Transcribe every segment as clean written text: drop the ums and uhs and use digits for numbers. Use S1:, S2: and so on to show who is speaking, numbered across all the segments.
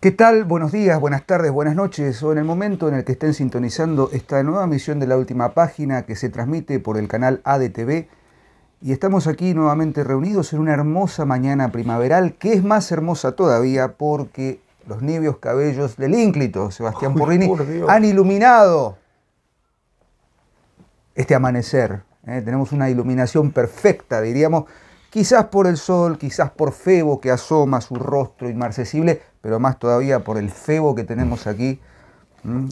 S1: ¿Qué tal? Buenos días, buenas tardes, buenas noches, o en el momento en el que estén sintonizando esta nueva emisión de La Última Página que se transmite por el canal ADTV. Y estamos aquí nuevamente reunidos en una hermosa mañana primaveral, que es más hermosa todavía porque los niveos cabellos del ínclito Sebastián Porrini han iluminado este amanecer. Tenemos una iluminación perfecta, diríamos, quizás por el sol, quizás por Febo que asoma su rostro inmarcesible, pero más todavía por el Febo que tenemos aquí,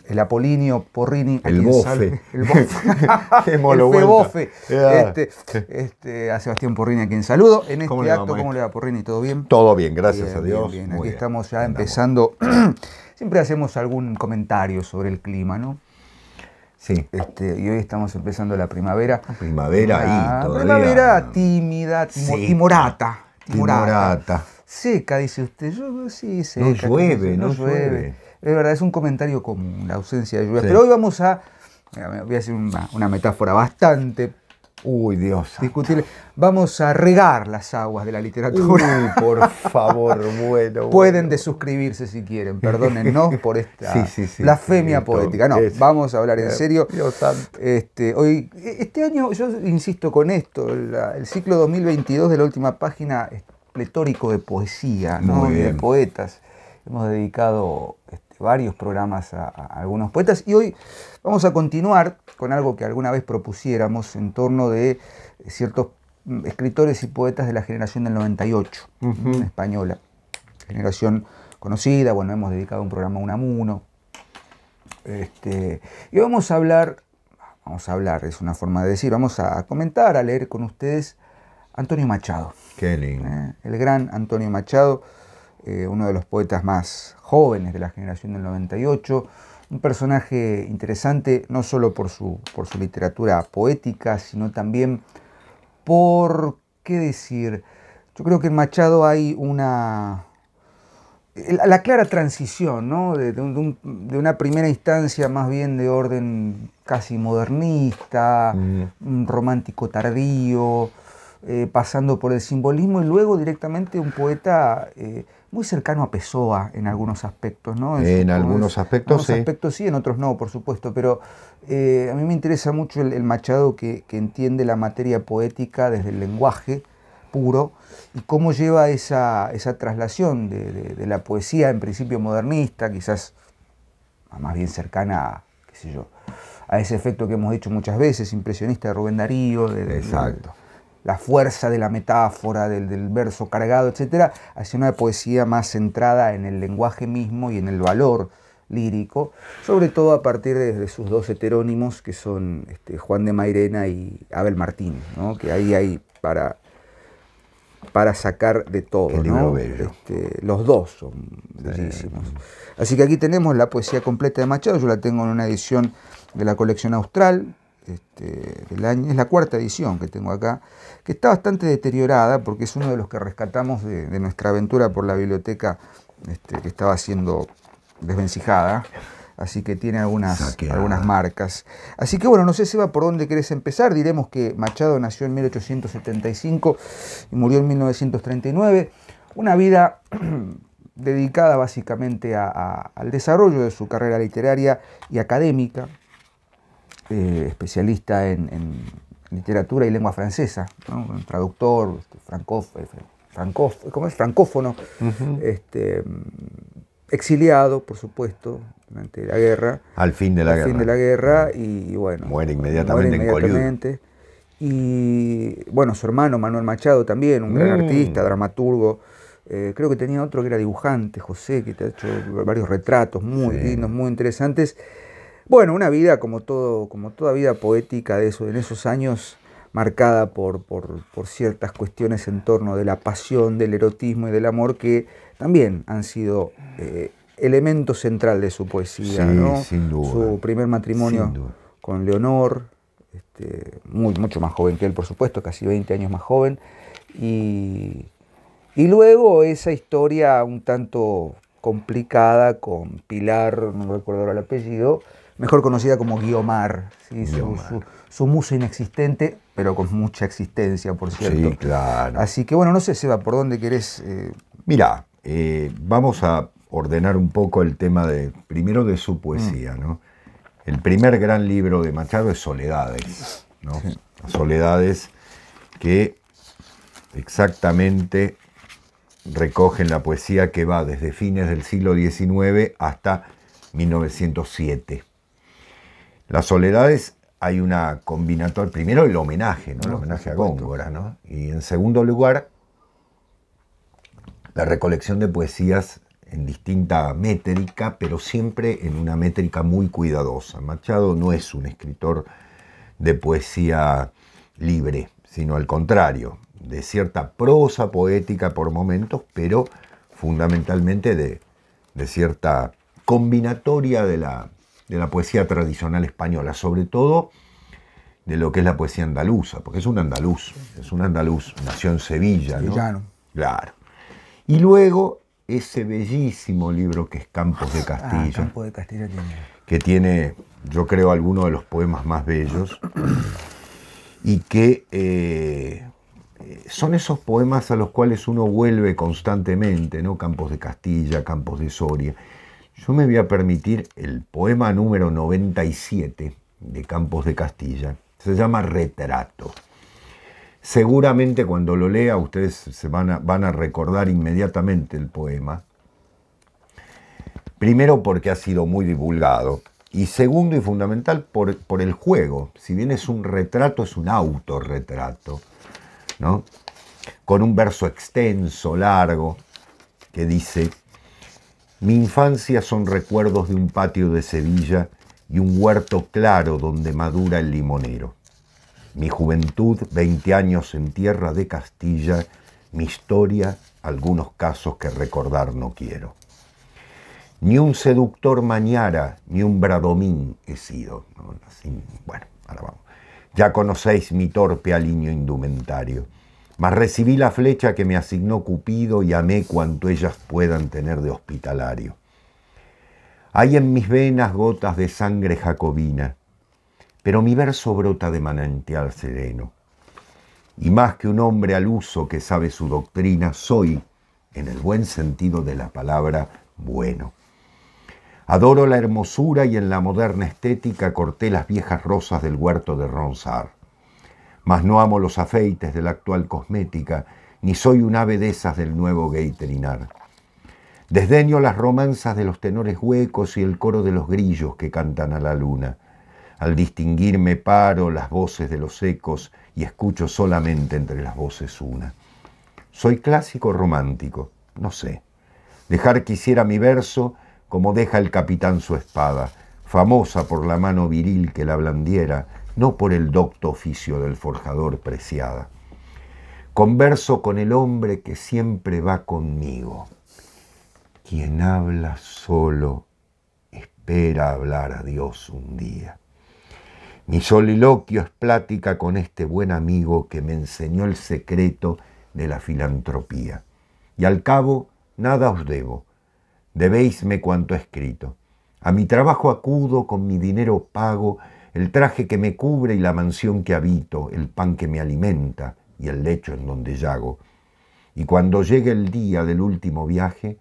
S1: el Apolíneo Porrini.
S2: El bofe.
S1: El bofe. El Febofe. A Sebastián Porrini, a quien saludo. En este acto, ¿cómo le va, Porrini? ¿Todo bien?
S2: Todo bien, gracias a Dios.
S1: Bien. Aquí estamos ya empezando. Siempre hacemos algún comentario sobre el clima, ¿no?
S2: Sí.
S1: Y hoy estamos empezando la primavera.
S2: Primavera todavía.
S1: Primavera tímida, timorata. Seca, dice usted. Sí, seca.
S2: No llueve.
S1: Es verdad, es un comentario común, la ausencia de lluvia. Sí. Pero hoy vamos a... Voy a hacer una metáfora bastante... discutible. Vamos a regar las aguas de la literatura.
S2: Por favor, bueno.
S1: Pueden desuscribirse si quieren, perdónennos por esta blasfemia poética. No, vamos a hablar en serio.
S2: Dios santo.
S1: Este año, yo insisto con esto, el ciclo 2022 de La Última Página es pletórico de poesía, ¿no? De poetas. Hemos dedicado varios programas a algunos poetas y hoy vamos a continuar con algo que alguna vez propusiéramos en torno de ciertos escritores y poetas de la generación del 98, española. Generación conocida, bueno, hemos dedicado un programa a Unamuno. Y vamos a hablar, es una forma de decir, vamos a comentar, a leer con ustedes Antonio Machado.
S2: Qué lindo.
S1: El gran Antonio Machado, uno de los poetas más jóvenes de la generación del 98, un personaje interesante no solo por su literatura poética, sino también por, ¿qué decir? Yo creo que en Machado hay la clara transición, ¿no? de una primera instancia más bien de orden casi modernista, un romántico tardío, pasando por el simbolismo y luego directamente un poeta muy cercano a Pessoa en algunos aspectos, ¿no?
S2: En algunos aspectos
S1: sí, en otros no, por supuesto, pero a mí me interesa mucho el Machado que entiende la materia poética desde el lenguaje puro y cómo lleva esa traslación de la poesía en principio modernista, quizás más bien cercana, qué sé yo, a ese efecto que hemos dicho muchas veces, impresionista de Rubén Darío,
S2: Exacto.
S1: La fuerza de la metáfora, del verso cargado, etcétera, hacia una poesía más centrada en el lenguaje mismo y en el valor lírico, sobre todo a partir de sus dos heterónimos, que son Juan de Mairena y Abel Martín, ¿no? Que ahí hay para sacar de todo.
S2: Qué libro bello.
S1: Los dos son bellísimos. Así que aquí tenemos la poesía completa de Machado, yo la tengo en una edición de la colección Austral, del año, es la cuarta edición que tengo acá, que está bastante deteriorada porque es uno de los que rescatamos de nuestra aventura por la biblioteca que estaba siendo desvencijada, así que tiene algunas marcas. Así que bueno, no sé, Seba, por dónde querés empezar. Diremos que Machado nació en 1875 y murió en 1939, una vida dedicada básicamente al desarrollo de su carrera literaria y académica, especialista en literatura y lengua francesa, ¿no? Un traductor, francófono, exiliado, por supuesto, durante la guerra.
S2: Al fin de la
S1: guerra, y bueno.
S2: Muere inmediatamente en Collioure.
S1: Y bueno, su hermano Manuel Machado también, un gran artista, dramaturgo. Creo que tenía otro que era dibujante, José, que te ha hecho varios retratos muy lindos, muy interesantes. Bueno, una vida como toda vida poética en esos años, marcada por ciertas cuestiones en torno de la pasión, del erotismo y del amor, que también han sido elemento central de su poesía, ¿no?
S2: Sin duda.
S1: Su primer matrimonio con Leonor, mucho más joven que él, por supuesto, casi 20 años más joven, y luego esa historia un tanto complicada con Pilar, no recuerdo ahora el apellido, mejor conocida como Guiomar, ¿sí? Su musa inexistente, pero con mucha existencia, por cierto.
S2: Sí, claro.
S1: Así que bueno, no sé, Seba, ¿por dónde querés?
S2: Mirá, vamos a ordenar un poco el tema primero de su poesía, ¿no? El primer gran libro de Machado es Soledades, ¿no? Sí. Soledades que exactamente recogen la poesía que va desde fines del siglo XIX hasta 1907. Las Soledades hay una combinatoria, primero el homenaje, ¿no? El homenaje a Góngora, ¿no? Y en segundo lugar, la recolección de poesías en distinta métrica, pero siempre en una métrica muy cuidadosa. Machado no es un escritor de poesía libre, sino al contrario, de cierta prosa poética por momentos, pero fundamentalmente de cierta combinatoria de la poesía tradicional española, sobre todo de lo que es la poesía andaluza, porque es un andaluz, nació en Sevilla, ¿no?
S1: Sevillano.
S2: Claro. Y luego ese bellísimo libro que es Campos de Castilla,
S1: Campos de Castilla
S2: que tiene, yo creo, algunos de los poemas más bellos, y que son esos poemas a los cuales uno vuelve constantemente, ¿no? Campos de Castilla, Campos de Soria. Yo me voy a permitir el poema número 97 de Campos de Castilla. Se llama Retrato. Seguramente cuando lo lea ustedes se van a recordar inmediatamente el poema. Primero porque ha sido muy divulgado. Y segundo y fundamental por el juego. Si bien es un retrato, es un autorretrato, ¿no? Con un verso extenso, largo, que dice: mi infancia son recuerdos de un patio de Sevilla y un huerto claro donde madura el limonero. Mi juventud, 20 años en tierra de Castilla, mi historia, algunos casos que recordar no quiero. Ni un seductor mañara, ni un bradomín he sido. Así, bueno, ahora vamos. Ya conocéis mi torpe aliño indumentario, mas recibí la flecha que me asignó Cupido y amé cuanto ellas puedan tener de hospitalario. Hay en mis venas gotas de sangre jacobina, pero mi verso brota de manantial sereno. Y más que un hombre al uso que sabe su doctrina, soy, en el buen sentido de la palabra, bueno. Adoro la hermosura y en la moderna estética corté las viejas rosas del huerto de Ronsard. Mas no amo los afeites de la actual cosmética, ni soy un ave de esas del nuevo Gaterinar. Desdeño las romanzas de los tenores huecos y el coro de los grillos que cantan a la luna. Al distinguirme paro las voces de los ecos y escucho solamente entre las voces una. Soy clásico romántico, no sé. Dejar quisiera mi verso como deja el capitán su espada, famosa por la mano viril que la blandiera, no por el docto oficio del forjador preciada. Converso con el hombre que siempre va conmigo. Quien habla solo espera hablar a Dios un día. Mi soliloquio es plática con este buen amigo que me enseñó el secreto de la filantropía. Y al cabo, nada os debo. Debéisme cuanto he escrito. A mi trabajo acudo, con mi dinero pago, el traje que me cubre y la mansión que habito, el pan que me alimenta y el lecho en donde yago. Y cuando llegue el día del último viaje,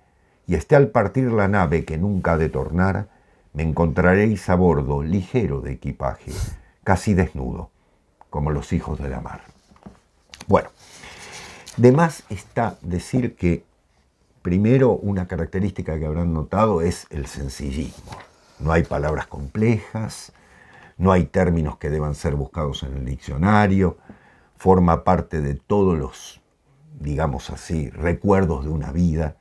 S2: y esté al partir la nave que nunca ha de tornar, me encontraréis a bordo, ligero de equipaje, casi desnudo, como los hijos de la mar. Bueno, de más está decir que, primero, una característica que habrán notado es el sencillismo. No hay palabras complejas, no hay términos que deban ser buscados en el diccionario, forma parte de todos los, digamos así, recuerdos de una vida.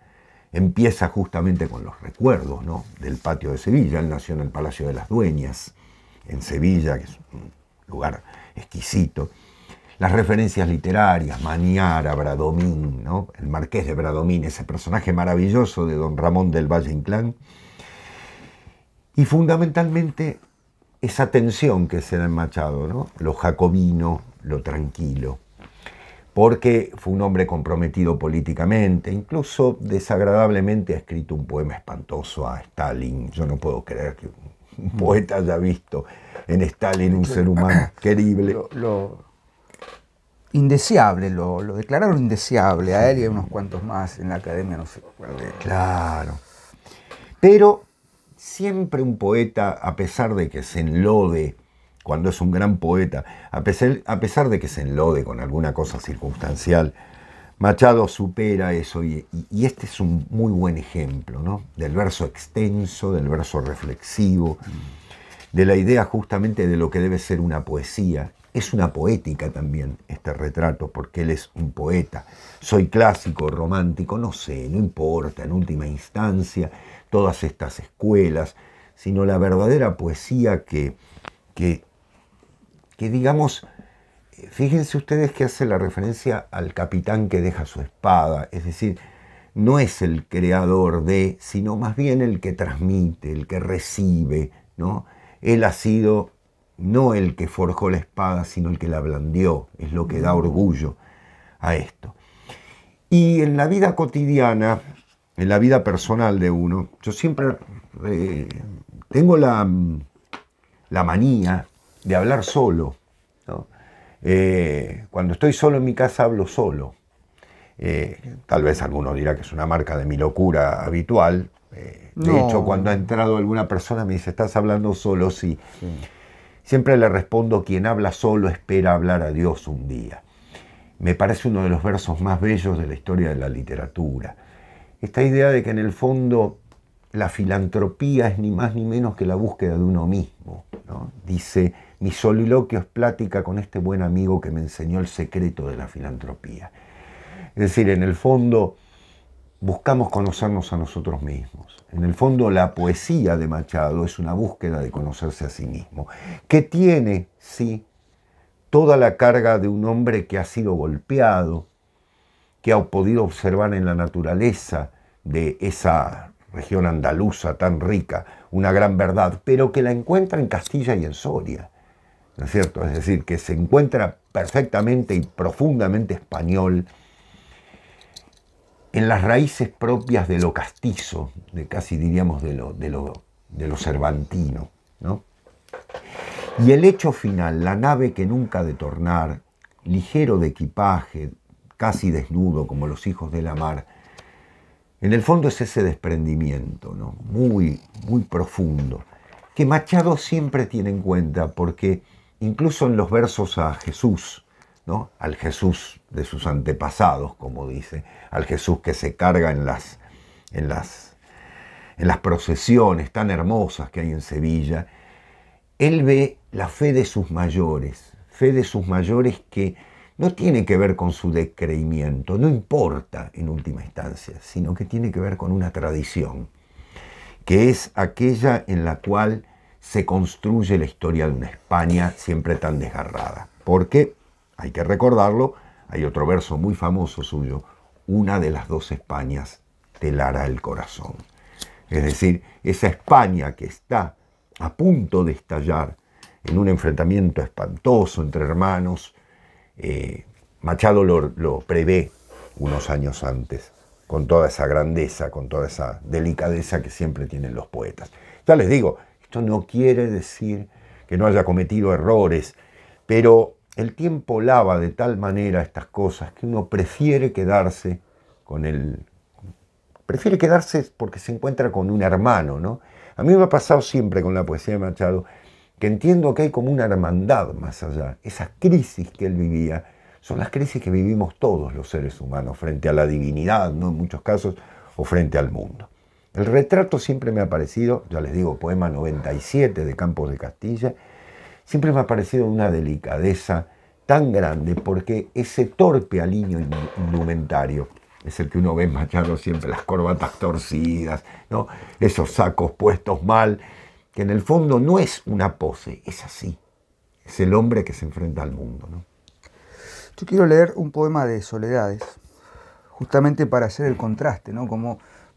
S2: Empieza justamente con los recuerdos, ¿no?, del patio de Sevilla. Él nació en el Palacio de las Dueñas, en Sevilla, que es un lugar exquisito. Las referencias literarias, Mañara, Bradomín, ¿no?, el Marqués de Bradomín, ese personaje maravilloso de don Ramón del Valle Inclán. Y fundamentalmente esa tensión que se da en Machado, ¿no?, lo jacobino, lo tranquilo. Porque fue un hombre comprometido políticamente, incluso desagradablemente ha escrito un poema espantoso a Stalin. Yo no puedo creer que un poeta haya visto en Stalin un ser humano querible.
S1: Lo indeseable, lo declararon indeseable a él y a unos cuantos más en la academia, no sé cuál de.
S2: Claro. Pero siempre un poeta, a pesar de que se enlode, cuando es un gran poeta, a pesar de que se enlode con alguna cosa circunstancial, Machado supera eso y este es un muy buen ejemplo, ¿no? Del verso extenso, del verso reflexivo, de la idea justamente de lo que debe ser una poesía. Es una poética también este retrato, porque él es un poeta. Soy clásico, romántico, no sé, no importa en última instancia todas estas escuelas, sino la verdadera poesía que digamos, fíjense ustedes que hace la referencia al capitán que deja su espada, es decir, no es el creador de, sino más bien el que transmite, el que recibe, ¿no? Él ha sido no el que forjó la espada, sino el que la blandió, es lo que da orgullo a esto. Y en la vida cotidiana, en la vida personal de uno, yo siempre tengo la manía de hablar solo, ¿no? Cuando estoy solo en mi casa hablo solo. Tal vez alguno dirá que es una marca de mi locura habitual. De hecho, cuando ha entrado alguna persona me dice, ¿estás hablando solo? Sí. Siempre le respondo, quien habla solo espera hablar a Dios un día. Me parece uno de los versos más bellos de la historia de la literatura. Esta idea de que en el fondo la filantropía es ni más ni menos que la búsqueda de uno mismo, ¿no? Dice, mi soliloquio es plática con este buen amigo que me enseñó el secreto de la filantropía. Es decir, en el fondo buscamos conocernos a nosotros mismos. En el fondo la poesía de Machado es una búsqueda de conocerse a sí mismo, que tiene, sí, toda la carga de un hombre que ha sido golpeado, que ha podido observar en la naturaleza de esa región andaluza tan rica una gran verdad, pero que la encuentra en Castilla y en Soria, ¿no es cierto? Es decir, que se encuentra perfectamente y profundamente español en las raíces propias de lo castizo, de casi diríamos de lo cervantino, ¿no? Y el hecho final, la nave que nunca ha de tornar, ligero de equipaje, casi desnudo como los hijos de la mar, en el fondo es ese desprendimiento, ¿no? Muy, muy profundo, que Machado siempre tiene en cuenta, porque incluso en los versos a Jesús, ¿no? Al Jesús de sus antepasados, como dice, al Jesús que se carga en las procesiones tan hermosas que hay en Sevilla, él ve la fe de sus mayores que no tiene que ver con su descreimiento, no importa en última instancia, sino que tiene que ver con una tradición, que es aquella en la cual se construye la historia de una España siempre tan desgarrada. Porque, hay que recordarlo, hay otro verso muy famoso suyo, una de las dos Españas te helará el corazón. Es decir, esa España que está a punto de estallar en un enfrentamiento espantoso entre hermanos, Machado lo prevé unos años antes, con toda esa grandeza, con toda esa delicadeza que siempre tienen los poetas. Ya les digo, esto no quiere decir que no haya cometido errores, pero el tiempo lava de tal manera estas cosas que uno prefiere quedarse porque se encuentra con un hermano, ¿no? A mí me ha pasado siempre con la poesía de Machado que entiendo que hay como una hermandad más allá. Esas crisis que él vivía son las crisis que vivimos todos los seres humanos frente a la divinidad, ¿no? En muchos casos, o frente al mundo. El retrato siempre me ha parecido, ya les digo, poema 97 de Campos de Castilla, siempre me ha parecido una delicadeza tan grande porque ese torpe aliño indumentario es el que uno ve en Machado siempre, las corbatas torcidas, ¿no? Esos sacos puestos mal, que en el fondo no es una pose, es así. Es el hombre que se enfrenta al mundo, ¿no?
S1: Yo quiero leer un poema de Soledades, justamente para hacer el contraste, ¿no?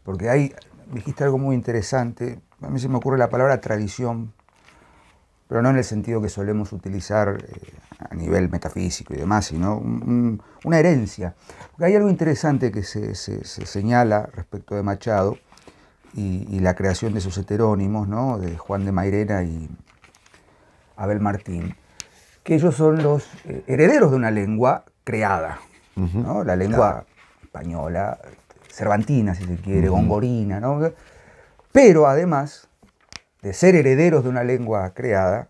S1: Porque ahí dijiste algo muy interesante. A mí se me ocurre la palabra tradición, pero no en el sentido que solemos utilizar a nivel metafísico y demás, sino una herencia. Porque hay algo interesante que se señala respecto de Machado y la creación de sus heterónimos, ¿no? De Juan de Mairena y Abel Martín, que ellos son los herederos de una lengua creada, ¿no? La lengua española, cervantina, si se quiere, gongorina, ¿no? pero además de ser herederos de una lengua creada,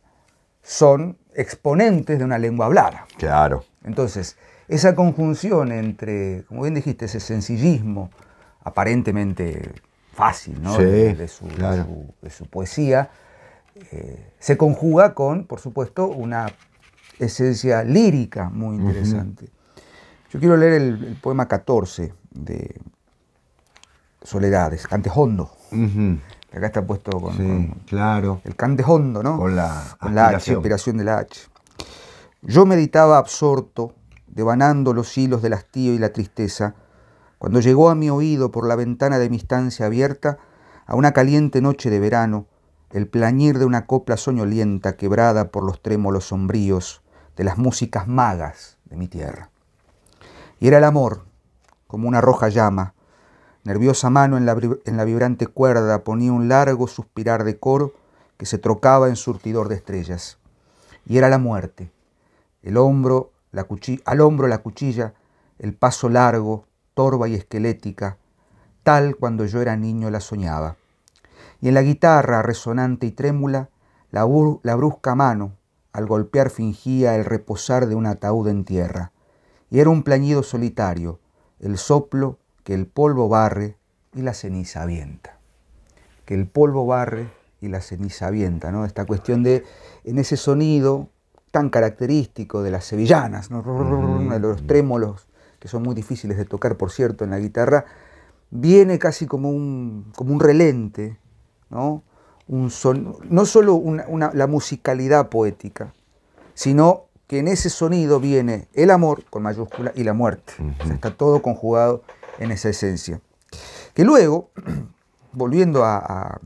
S1: son exponentes de una lengua hablada.
S2: Claro.
S1: Entonces, esa conjunción entre, como bien dijiste, ese sencillismo aparentemente fácil, ¿no?
S2: Sí,
S1: de su poesía, se conjuga con, por supuesto, una esencia lírica muy interesante. Yo quiero leer el poema 14 de Soledades, Cante Hondo. Que acá está puesto con
S2: claro.
S1: el cante hondo, ¿no?
S2: Con la
S1: H, aspiración de la H. Yo meditaba absorto, devanando los hilos del hastío y la tristeza, cuando llegó a mi oído por la ventana de mi estancia abierta, a una caliente noche de verano, el plañir de una copla soñolienta quebrada por los trémolos sombríos de las músicas magas de mi tierra. Y era el amor, como una roja llama. Nerviosa mano en la vibrante cuerda ponía un largo suspirar de coro que se trocaba en surtidor de estrellas. Y era la muerte, al hombro la cuchilla, el paso largo, torva y esquelética, tal cuando yo era niño la soñaba. Y en la guitarra resonante y trémula, la brusca mano, al golpear fingía el reposar de un ataúd en tierra. Y era un plañido solitario, el soplo que el polvo barre y la ceniza avienta. Que el polvo barre y la ceniza avienta, ¿no? Esta cuestión de, en ese sonido tan característico de las sevillanas, ¿no? De los trémolos, que son muy difíciles de tocar, por cierto, en la guitarra, viene casi como un relente, ¿no? No solo la musicalidad poética, sino que en ese sonido viene el amor, con mayúscula, y la muerte. O sea, está todo conjugado en esa esencia. Que luego, volviendo a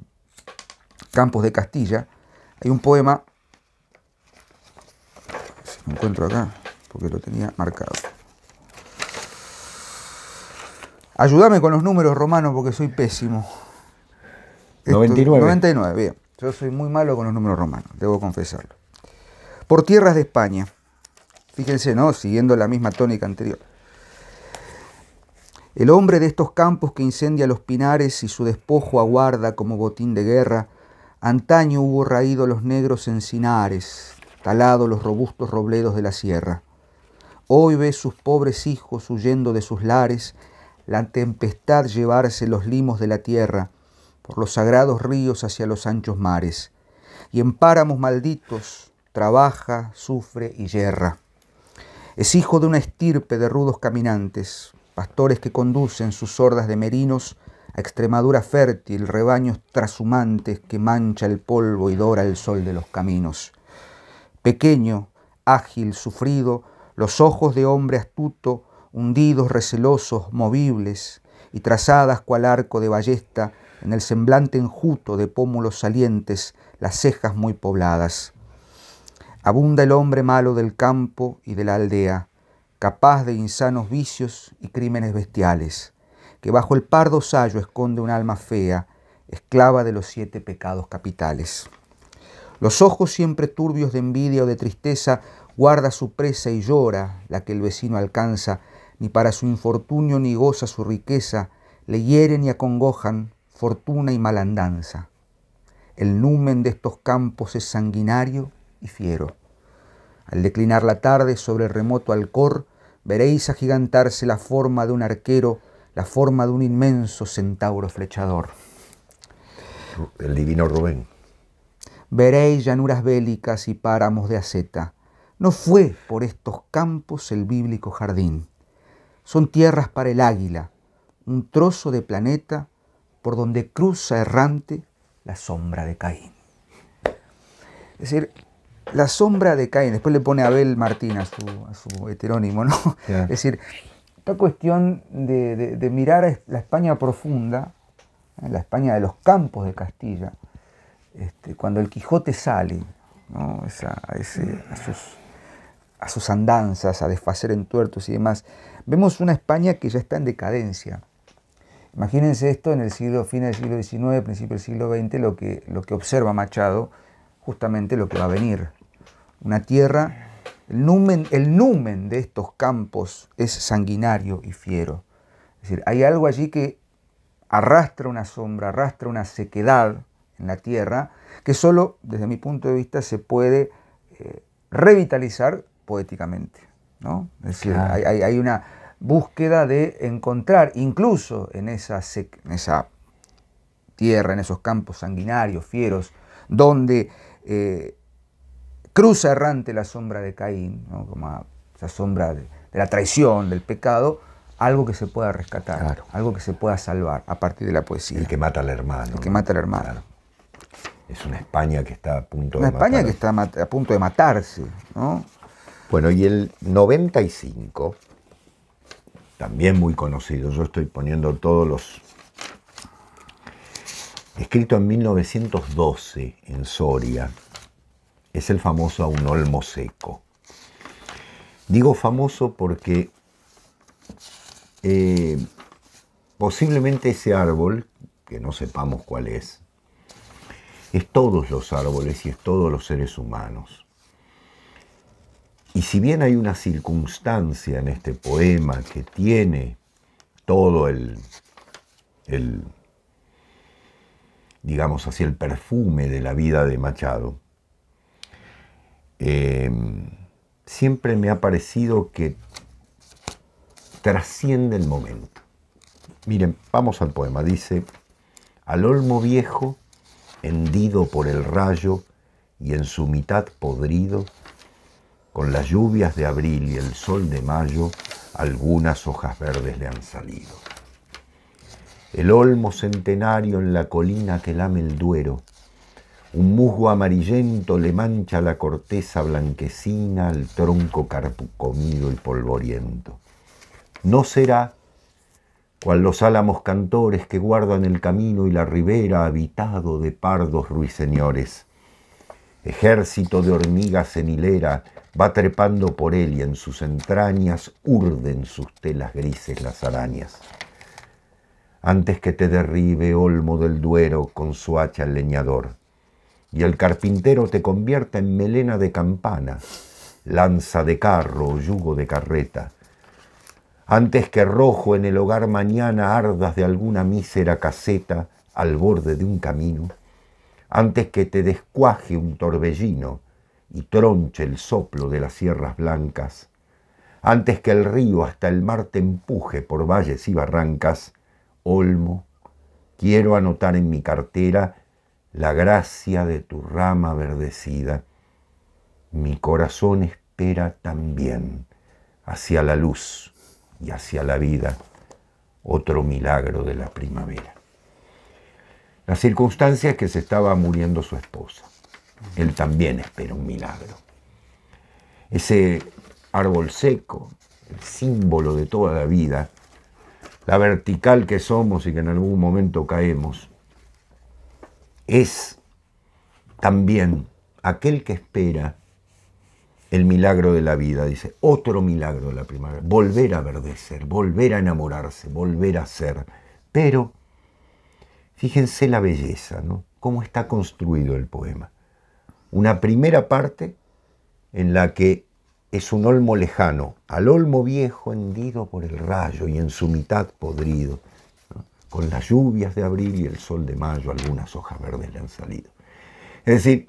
S1: Campos de Castilla, hay un poema, si lo encuentro acá, porque lo tenía marcado. Ayúdame con los números, Romano, porque soy pésimo.
S2: 99.
S1: 99, bien. Yo soy muy malo con los números romanos, debo confesarlo. Por tierras de España. Fíjense, ¿no? Siguiendo la misma tónica anterior. El hombre de estos campos que incendia los pinares y su despojo aguarda como botín de guerra, antaño hubo raído los negros encinares, talado los robustos robledos de la sierra. Hoy ve sus pobres hijos huyendo de sus lares, la tempestad llevarse los limos de la tierra, por los sagrados ríos hacia los anchos mares, y en páramos malditos trabaja, sufre y yerra. Es hijo de una estirpe de rudos caminantes, pastores que conducen sus hordas de merinos a Extremadura fértil, rebaños trashumantes que mancha el polvo y dora el sol de los caminos. Pequeño, ágil, sufrido, los ojos de hombre astuto, hundidos, recelosos, movibles, y trazadas cual arco de ballesta, en el semblante enjuto de pómulos salientes, las cejas muy pobladas. Abunda el hombre malo del campo y de la aldea, capaz de insanos vicios y crímenes bestiales, que bajo el pardo sayo esconde un alma fea, esclava de los 7 pecados capitales. Los ojos siempre turbios de envidia o de tristeza guarda su presa y llora la que el vecino alcanza, ni para su infortunio ni goza su riqueza, le hieren y acongojan fortuna y malandanza. El numen de estos campos es sanguinario y fiero. Al declinar la tarde sobre el remoto Alcor, veréis agigantarse la forma de un arquero, la forma de un inmenso centauro flechador.
S2: El divino Rubén.
S1: Veréis llanuras bélicas y páramos de aceta. No fue por estos campos el bíblico jardín. Son tierras para el águila, un trozo de planeta por donde cruza errante la sombra de Caín. Es decir, la sombra de Caín, después le pone Abel Martín a su heterónimo, ¿no? Yeah. Es decir, esta cuestión de mirar a la España profunda, la España de los campos de Castilla, cuando el Quijote sale, ¿no? a sus andanzas, a desfacer en tuertos y demás, vemos una España que ya está en decadencia. Imagínense esto en el fin del siglo XIX, principio del siglo XX, lo que observa Machado, justamente lo que va a venir. Una tierra, el numen de estos campos es sanguinario y fiero. Es decir, hay algo allí que arrastra una sombra, arrastra una sequedad en la tierra que solo, desde mi punto de vista, se puede revitalizar poéticamente, ¿no? Es decir,
S2: Claro.
S1: hay una búsqueda de encontrar, incluso en esa tierra, en esos campos sanguinarios, fieros, donde cruza errante la sombra de Caín, ¿no? Como esa sombra de la traición, del pecado, algo que se pueda rescatar,
S2: Claro.
S1: algo que se pueda salvar a partir de la poesía.
S2: El que mata al hermano.
S1: El que
S2: ¿no?
S1: mata al hermano.
S2: Claro. Es una España que está a punto
S1: Una
S2: de
S1: España
S2: matar.
S1: que está a punto de matarse, ¿no?
S2: Bueno, y el 95, también muy conocido, yo estoy poniendo todos los... Escrito en 1912 en Soria, es el famoso A un olmo seco. Digo famoso porque posiblemente ese árbol, que no sepamos cuál es todos los árboles y es todos los seres humanos. Y si bien hay una circunstancia en este poema que tiene todo digamos así, el perfume de la vida de Machado, siempre me ha parecido que trasciende el momento. Miren, vamos al poema. Dice: al olmo viejo, hendido por el rayo y en su mitad podrido, con las lluvias de abril y el sol de mayo, algunas hojas verdes le han salido. El olmo centenario en la colina que lame el Duero, un musgo amarillento le mancha la corteza blanquecina al tronco carcomido y polvoriento. No será cual los álamos cantores que guardan el camino y la ribera habitado de pardos ruiseñores. Ejército de hormigas en hilera va trepando por él y en sus entrañas urden sus telas grises las arañas. Antes que te derribe, olmo del Duero, con su hacha el leñador, y el carpintero te convierta en melena de campana, lanza de carro o yugo de carreta, antes que rojo en el hogar mañana ardas de alguna mísera caseta al borde de un camino, antes que te descuaje un torbellino y tronche el soplo de las sierras blancas, antes que el río hasta el mar te empuje por valles y barrancas, olmo, quiero anotar en mi cartera la gracia de tu rama verdecida. Mi corazón espera también hacia la luz y hacia la vida otro milagro de la primavera. La circunstancia es que se estaba muriendo su esposa. Él también espera un milagro. Ese árbol seco, el símbolo de toda la vida, la vertical que somos y que en algún momento caemos, es también aquel que espera el milagro de la vida, dice, otro milagro de la primavera, volver a verdecer, volver a enamorarse, volver a ser. Pero fíjense la belleza, ¿no? Cómo está construido el poema. Una primera parte en la que es un olmo lejano, al olmo viejo hendido por el rayo y en su mitad podrido, ¿no? Con las lluvias de abril y el sol de mayo, algunas hojas verdes le han salido. Es decir,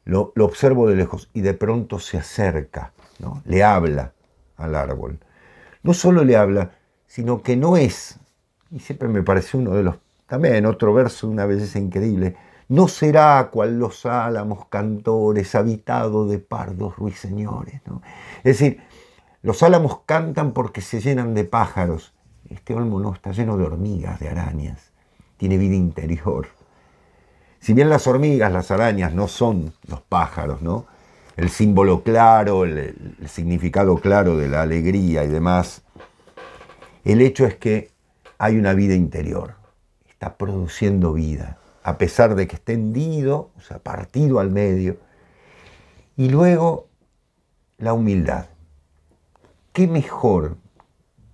S2: lo observo de lejos y de pronto se acerca, ¿no? Le habla al árbol. No solo le habla, sino que no es, y siempre me pareció uno de los, también otro verso de una belleza increíble, no será cual los álamos cantores, habitado de pardos ruiseñores, ¿no? Es decir, los álamos cantan porque se llenan de pájaros. Este olmo no, está lleno de hormigas, de arañas, tiene vida interior. Si bien las hormigas, las arañas no son los pájaros, ¿no? El símbolo claro, el significado claro de la alegría y demás, el hecho es que hay una vida interior, está produciendo vida, a pesar de que esté hendido, o sea, partido al medio. Y luego, la humildad. ¿Qué mejor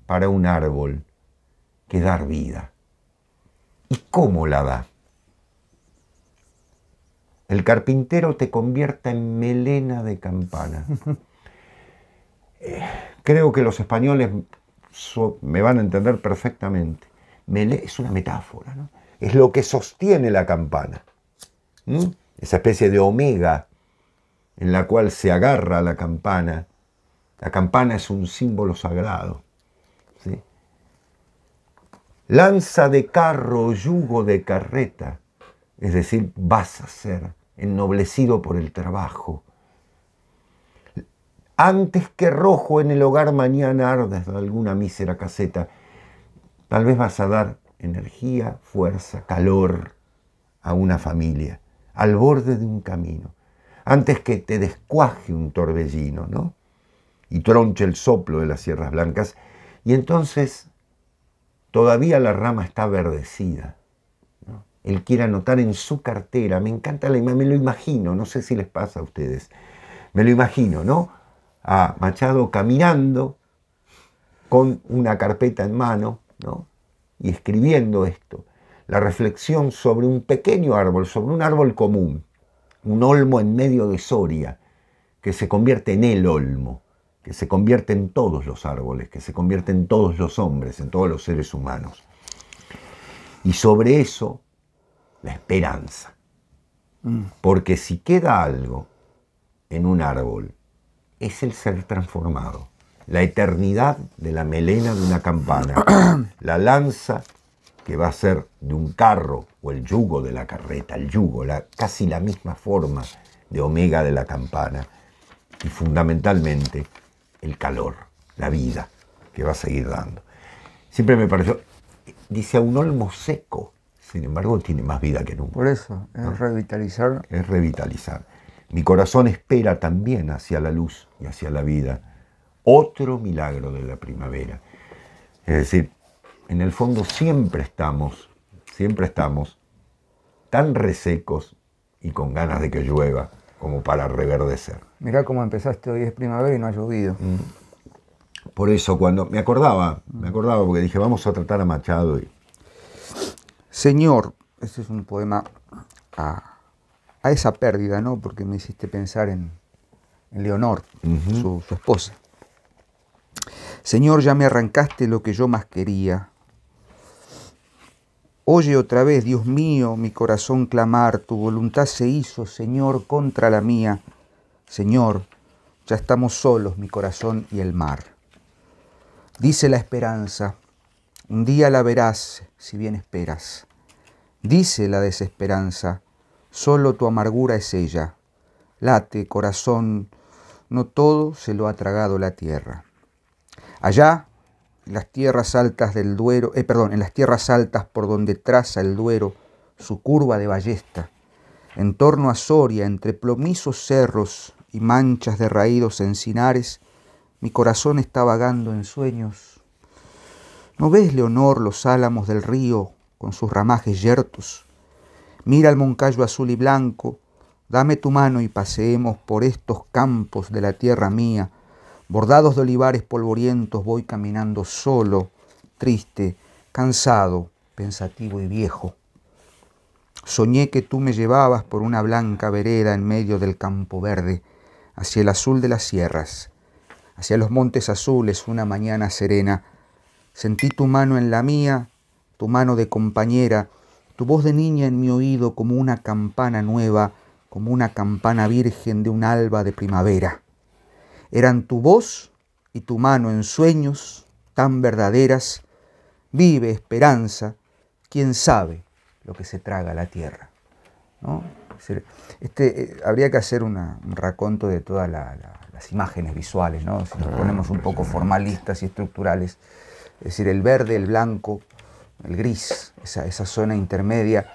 S2: para un árbol que dar vida? ¿Y cómo la da? El carpintero te convierta en melena de campana. Creo que los españoles me van a entender perfectamente. es una metáfora, ¿no? Es lo que sostiene la campana. Esa especie de omega en la cual se agarra la campana. La campana es un símbolo sagrado, ¿sí? Lanza de carro, yugo de carreta, es decir, vas a ser ennoblecido por el trabajo. Antes que rojo en el hogar mañana ardas de alguna mísera caseta, tal vez vas a dar energía, fuerza, calor a una familia, al borde de un camino, antes que te descuaje un torbellino, ¿no? Y tronche el soplo de las sierras blancas, y entonces todavía la rama está verdecida, ¿no? Él quiere anotar en su cartera, me encanta la imagen, me lo imagino, no sé si les pasa a ustedes, me lo imagino, ¿no? A Machado caminando con una carpeta en mano, ¿no? Y escribiendo esto, la reflexión sobre un pequeño árbol, sobre un árbol común, un olmo en medio de Soria, que se convierte en el olmo, que se convierte en todos los árboles, que se convierte en todos los hombres, en todos los seres humanos. Y sobre eso, la esperanza. Porque si queda algo en un árbol, es el ser transformado. La eternidad de la melena de una campana, la lanza que va a ser de un carro o el yugo de la carreta, el yugo, casi la misma forma de omega de la campana, y fundamentalmente el calor, la vida que va a seguir dando. Siempre me pareció, dice a un olmo seco, sin embargo tiene más vida que nunca.
S1: Por eso, es, ¿no?, revitalizar.
S2: Es revitalizar. Mi corazón espera también hacia la luz y hacia la vida. Otro milagro de la primavera. Es decir, en el fondo siempre estamos tan resecos y con ganas de que llueva como para reverdecer.
S1: Mirá cómo empezaste, hoy es primavera y no ha llovido.
S2: Por eso cuando me acordaba porque dije, vamos a tratar a Machado.
S1: Señor, este es un poema a esa pérdida, ¿no? Porque me hiciste pensar en Leonor, su esposa. Señor, ya me arrancaste lo que yo más quería. Oye otra vez, Dios mío, mi corazón clamar, tu voluntad se hizo, Señor, contra la mía. Señor, ya estamos solos, mi corazón y el mar. Dice la esperanza, un día la verás, si bien esperas. Dice la desesperanza, solo tu amargura es ella. Late, corazón, no todo se lo ha tragado la tierra. Allá, en las tierras altas del Duero, en las tierras altas por donde traza el Duero su curva de ballesta, en torno a Soria, entre plomizos cerros y manchas de raídos encinares, mi corazón está vagando en sueños. ¿No ves, Leonor, los álamos del río con sus ramajes yertos? Mira el moncayo azul y blanco, dame tu mano y paseemos por estos campos de la tierra mía. Bordados de olivares polvorientos voy caminando solo, triste, cansado, pensativo y viejo. Soñé que tú me llevabas por una blanca vereda en medio del campo verde, hacia el azul de las sierras, hacia los montes azules una mañana serena. Sentí tu mano en la mía, tu mano de compañera, tu voz de niña en mi oído como una campana nueva, como una campana virgen de un alba de primavera. Eran tu voz y tu mano en sueños tan verdaderas. Vive, esperanza, quién sabe lo que se traga la tierra, ¿no? Habría que hacer un raconto de todas las imágenes visuales, ¿no? Si nos ponemos un poco formalistas y estructurales. Es decir, el verde, el blanco, el gris, esa zona intermedia.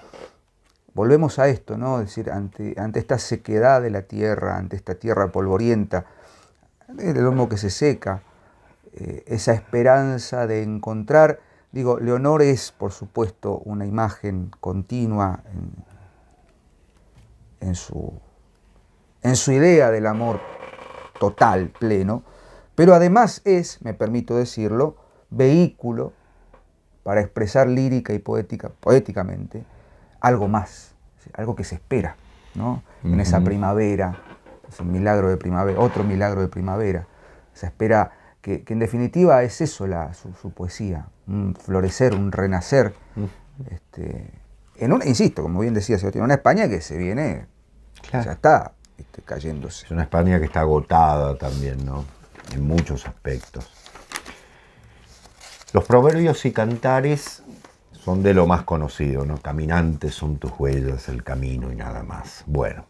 S1: Volvemos a esto, ¿no? Es decir, ante esta sequedad de la tierra, ante esta tierra polvorienta, el olmo que se seca, esa esperanza de encontrar, digo, Leonor es, por supuesto, una imagen continua en su idea del amor total, pleno, pero además es, me permito decirlo, vehículo para expresar lírica y poéticamente algo más, algo que se espera, ¿no? En esa primavera. Es un milagro de primavera, otro milagro de primavera. Esa espera que en definitiva es eso su poesía, un florecer, un renacer. Insisto, como bien decía Sebastián, una España que se viene,
S2: Claro.
S1: ya está cayéndose.
S2: Es una España que está agotada también, ¿no? En muchos aspectos. Los proverbios y cantares son de lo más conocido, ¿no? Caminantes son tus huellas, el camino y nada más. Bueno,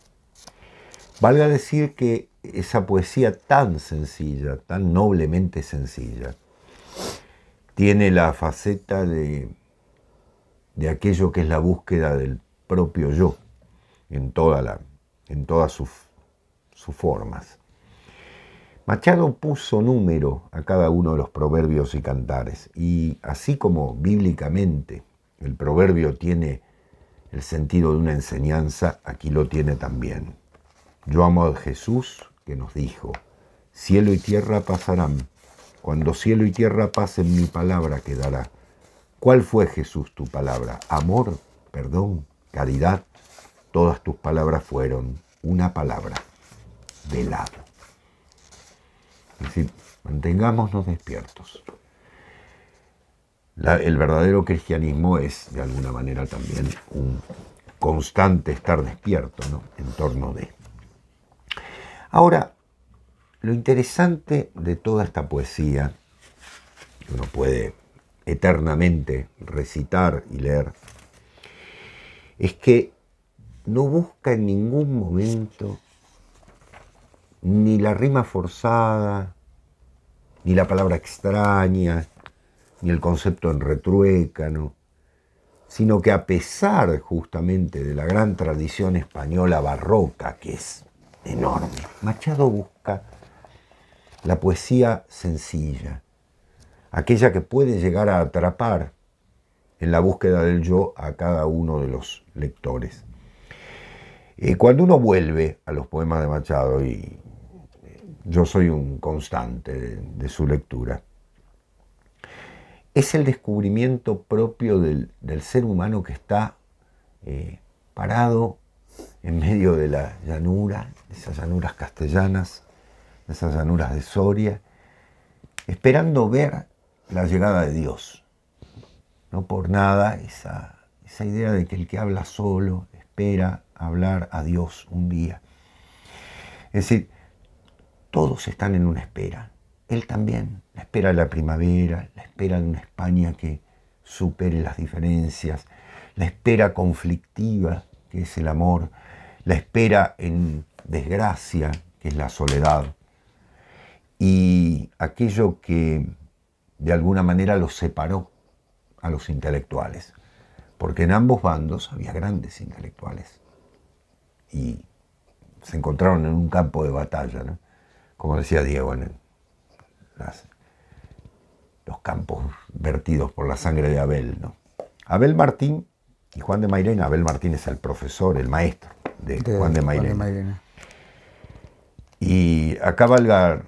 S2: valga decir que esa poesía tan sencilla, tan noblemente sencilla, tiene la faceta de aquello que es la búsqueda del propio yo en todas sus formas. Machado puso número a cada uno de los proverbios y cantares, y así como bíblicamente el proverbio tiene el sentido de una enseñanza, aquí lo tiene también. Yo amo a Jesús, que nos dijo: cielo y tierra pasarán, cuando cielo y tierra pasen, mi palabra quedará. ¿Cuál fue, Jesús, tu palabra? Amor, perdón, caridad. Todas tus palabras fueron una palabra: velado. Es decir, mantengámonos despiertos. El verdadero cristianismo es, de alguna manera, también un constante estar despierto, ¿no? En torno de. Ahora, lo interesante de toda esta poesía, que uno puede eternamente recitar y leer, es que no busca en ningún momento ni la rima forzada, ni la palabra extraña, ni el concepto en retruécano, sino que a pesar justamente de la gran tradición española barroca, que es enorme, Machado busca la poesía sencilla, aquella que puede llegar a atrapar en la búsqueda del yo a cada uno de los lectores. Cuando uno vuelve a los poemas de Machado, y yo soy un constante de su lectura, es el descubrimiento propio del ser humano que está parado en medio de la llanura, esas llanuras castellanas, esas llanuras de Soria, esperando ver la llegada de Dios. No por nada esa idea de que el que habla solo espera hablar a Dios un día. Es decir, todos están en una espera. Él también, la espera de la primavera, la espera de una España que supere las diferencias, la espera conflictiva, que es el amor, la espera en desgracia, que es la soledad, y aquello que de alguna manera los separó a los intelectuales, porque en ambos bandos había grandes intelectuales y se encontraron en un campo de batalla, ¿no? Como decía Diego, en los campos vertidos por la sangre de Abel, ¿no? Abel Martín y Juan de Mairena. Abel Martín es el profesor, el maestro de Juan de Mairena. Y acá valga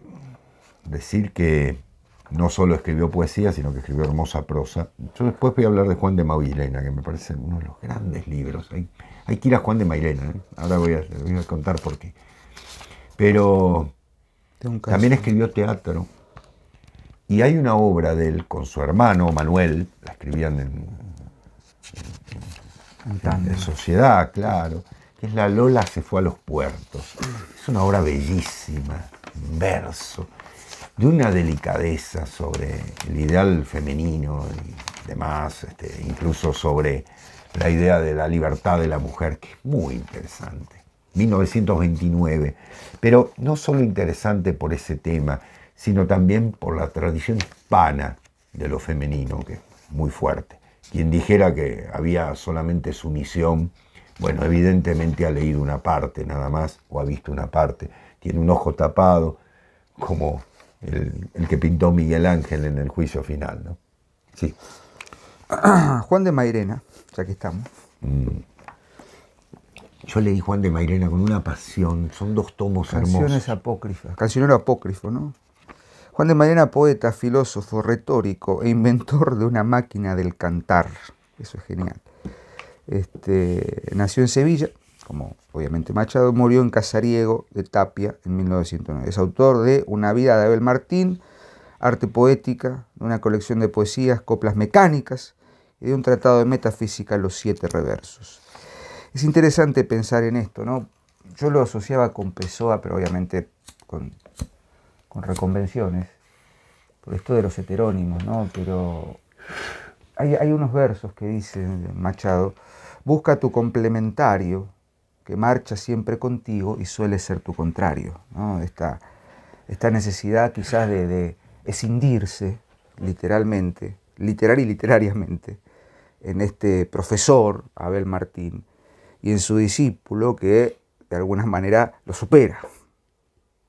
S2: decir que no solo escribió poesía, sino que escribió hermosa prosa. Yo después voy a hablar de Juan de Mairena, que me parece uno de los grandes libros. Hay que ir a Juan de Mairena, ¿eh? Ahora les voy a contar por qué. Pero también escribió teatro. Y hay una obra de él con su hermano Manuel, la escribían en sociedad, claro, que es La Lola se fue a los puertos. Es una obra bellísima, en verso, de una delicadeza sobre el ideal femenino y demás, incluso sobre la idea de la libertad de la mujer, que es muy interesante. 1929, pero no solo interesante por ese tema, sino también por la tradición hispana de lo femenino, que es muy fuerte. Quien dijera que había solamente sumisión, bueno, evidentemente ha leído una parte nada más, o ha visto una parte, tiene un ojo tapado, como el que pintó Miguel Ángel en el juicio final, ¿no? Sí.
S1: Juan de Mairena, ya que estamos.
S2: Yo leí Juan de Mairena con una pasión, son 2 tomos hermosos.
S1: Apócrifas, cancionero apócrifo, ¿no? Juan de Mairena, poeta, filósofo, retórico e inventor de una máquina del cantar. Eso es genial. Nació en Sevilla, como obviamente Machado, murió en Casariego de Tapia en 1909. Es autor de Una vida de Abel Martín, arte poética, de una colección de poesías, coplas mecánicas y de un tratado de metafísica, Los 7 reversos. Es interesante pensar en esto, ¿no? Yo lo asociaba con Pessoa, pero obviamente con reconvenciones, por esto de los heterónimos, ¿no? Pero hay unos versos que dice Machado: busca tu complementario, que marcha siempre contigo y suele ser tu contrario, ¿no? Esta necesidad quizás de escindirse literalmente, literal y literariamente, en este profesor, Abel Martín, y en su discípulo que de alguna manera lo supera,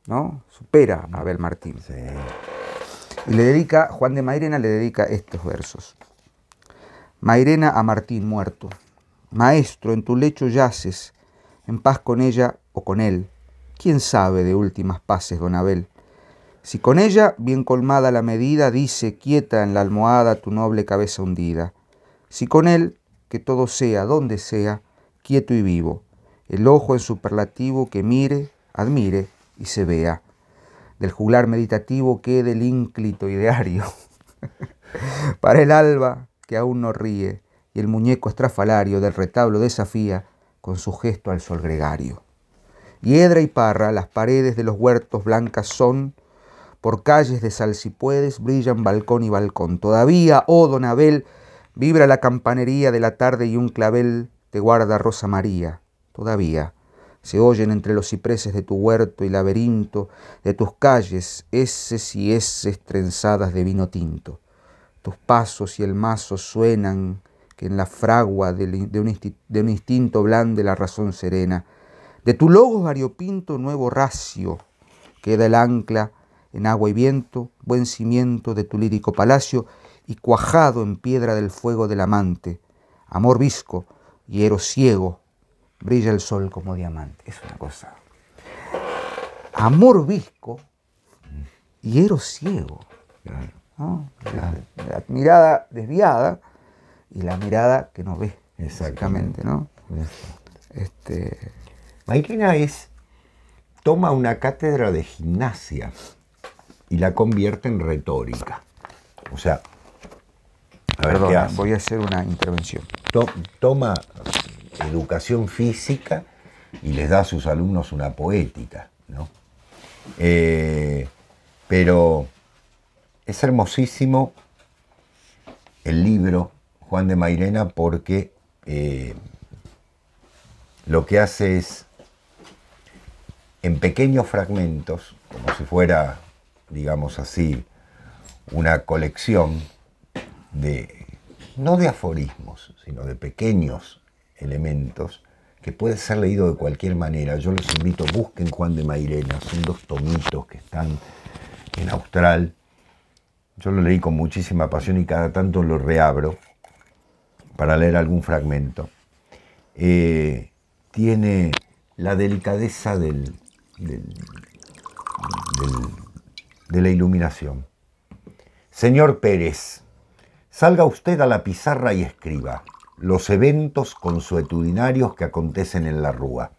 S1: ¿no? Supera a Abel Martín.
S2: Sí.
S1: Y Juan de Mairena le dedica estos versos. Mairena a Martín muerto. Maestro, en tu lecho yaces, en paz con ella o con él. ¿Quién sabe de últimas paces, don Abel? Si con ella, bien colmada la medida, dice quieta en la almohada tu noble cabeza hundida. Si con él, que todo sea, donde sea, quieto y vivo, el ojo en superlativo que mire, admire y se vea. Del juglar meditativo quede el ínclito ideario. Para el alba que aún no ríe, y el muñeco estrafalario del retablo desafía con su gesto al sol gregario. Hiedra y parra, las paredes de los huertos blancas son, por calles de salsipuedes brillan balcón y balcón. Todavía, oh don Abel, vibra la campanería de la tarde y un clavel te guarda Rosa María. Todavía se oyen entre los cipreses de tu huerto y laberinto de tus calles eses y eses trenzadas de vino tinto. Tus pasos y el mazo suenan que en la fragua de un instinto blande la razón serena. De tu logos variopinto nuevo racio queda el ancla en agua y viento, buen cimiento de tu lírico palacio y cuajado en piedra del fuego del amante. Amor visco, hiero ciego, brilla el sol como diamante. Es una cosa. Amor visco, hiero ciego. ¿No? La mirada desviada y la mirada que no ve. Exactamente, ¿no?
S2: Mairena toma una cátedra de gimnasia y la convierte en retórica. O sea, a ver, ¿qué hace?
S1: Voy a hacer una intervención.
S2: Toma educación física y les da a sus alumnos una poética, ¿no? Pero es hermosísimo el libro Juan de Mairena porque lo que hace es, en pequeños fragmentos, como si fuera, digamos así, una colección no de aforismos, sino de pequeños elementos que puede ser leído de cualquier manera. Yo los invito, busquen Juan de Mairena, son 2 tomitos que están en Austral. Yo lo leí con muchísima pasión y cada tanto lo reabro para leer algún fragmento. Tiene la delicadeza de la iluminación. Señor Pérez, salga usted a la pizarra y escriba los eventos consuetudinarios que acontecen en la Rúa.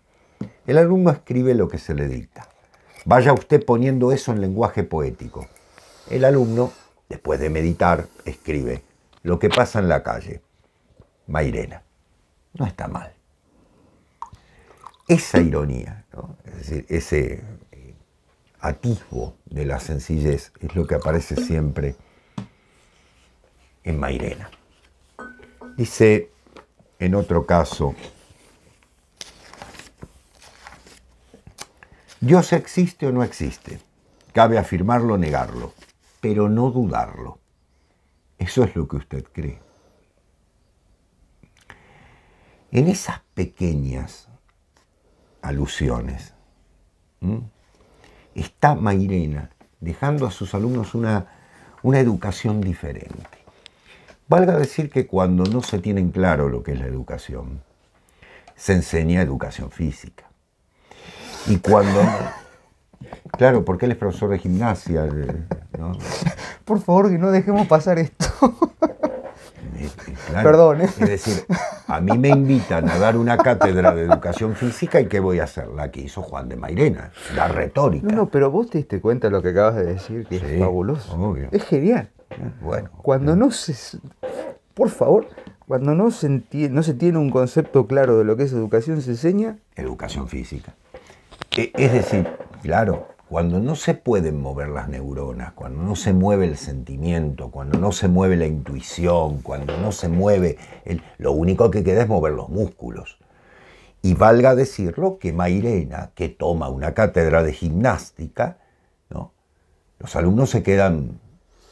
S2: El alumno escribe lo que se le dicta. Vaya usted poniendo eso en lenguaje poético. El alumno, después de meditar, escribe lo que pasa en la calle. Mairena. No está mal. Esa ironía, ¿no? Es decir, ese atisbo de la sencillez es lo que aparece siempre en Mairena. Dice en otro caso: Dios existe o no existe, cabe afirmarlo o negarlo, pero no dudarlo. Eso es lo que usted cree. En esas pequeñas alusiones está Mairena dejando a sus alumnos una educación diferente. Valga decir que cuando no se tiene en claro lo que es la educación, se enseña educación física. Y cuando... Claro, porque él es profesor de gimnasia, ¿no?
S1: Por favor, que no dejemos pasar esto.
S2: Claro,
S1: Perdón, ¿eh?
S2: Es decir, A mí me invitan a dar una cátedra de educación física y ¿qué voy a hacer? La que hizo Juan de Mairena, la retórica.
S1: No, pero vos te diste cuenta de lo que acabas de decir, que
S2: Sí,
S1: es fabuloso.
S2: obvio.
S1: Es genial.
S2: Bueno.
S1: Cuando no se... Por favor, cuando no se tiene un concepto claro de lo que es educación, se enseña...
S2: Educación física. Es decir, claro, cuando no se pueden mover las neuronas, cuando no se mueve el sentimiento, cuando no se mueve la intuición, cuando no se mueve... lo único que queda es mover los músculos. Y valga decirlo que Mairena, que toma una cátedra de gimnástica, ¿no? Los alumnos se quedan,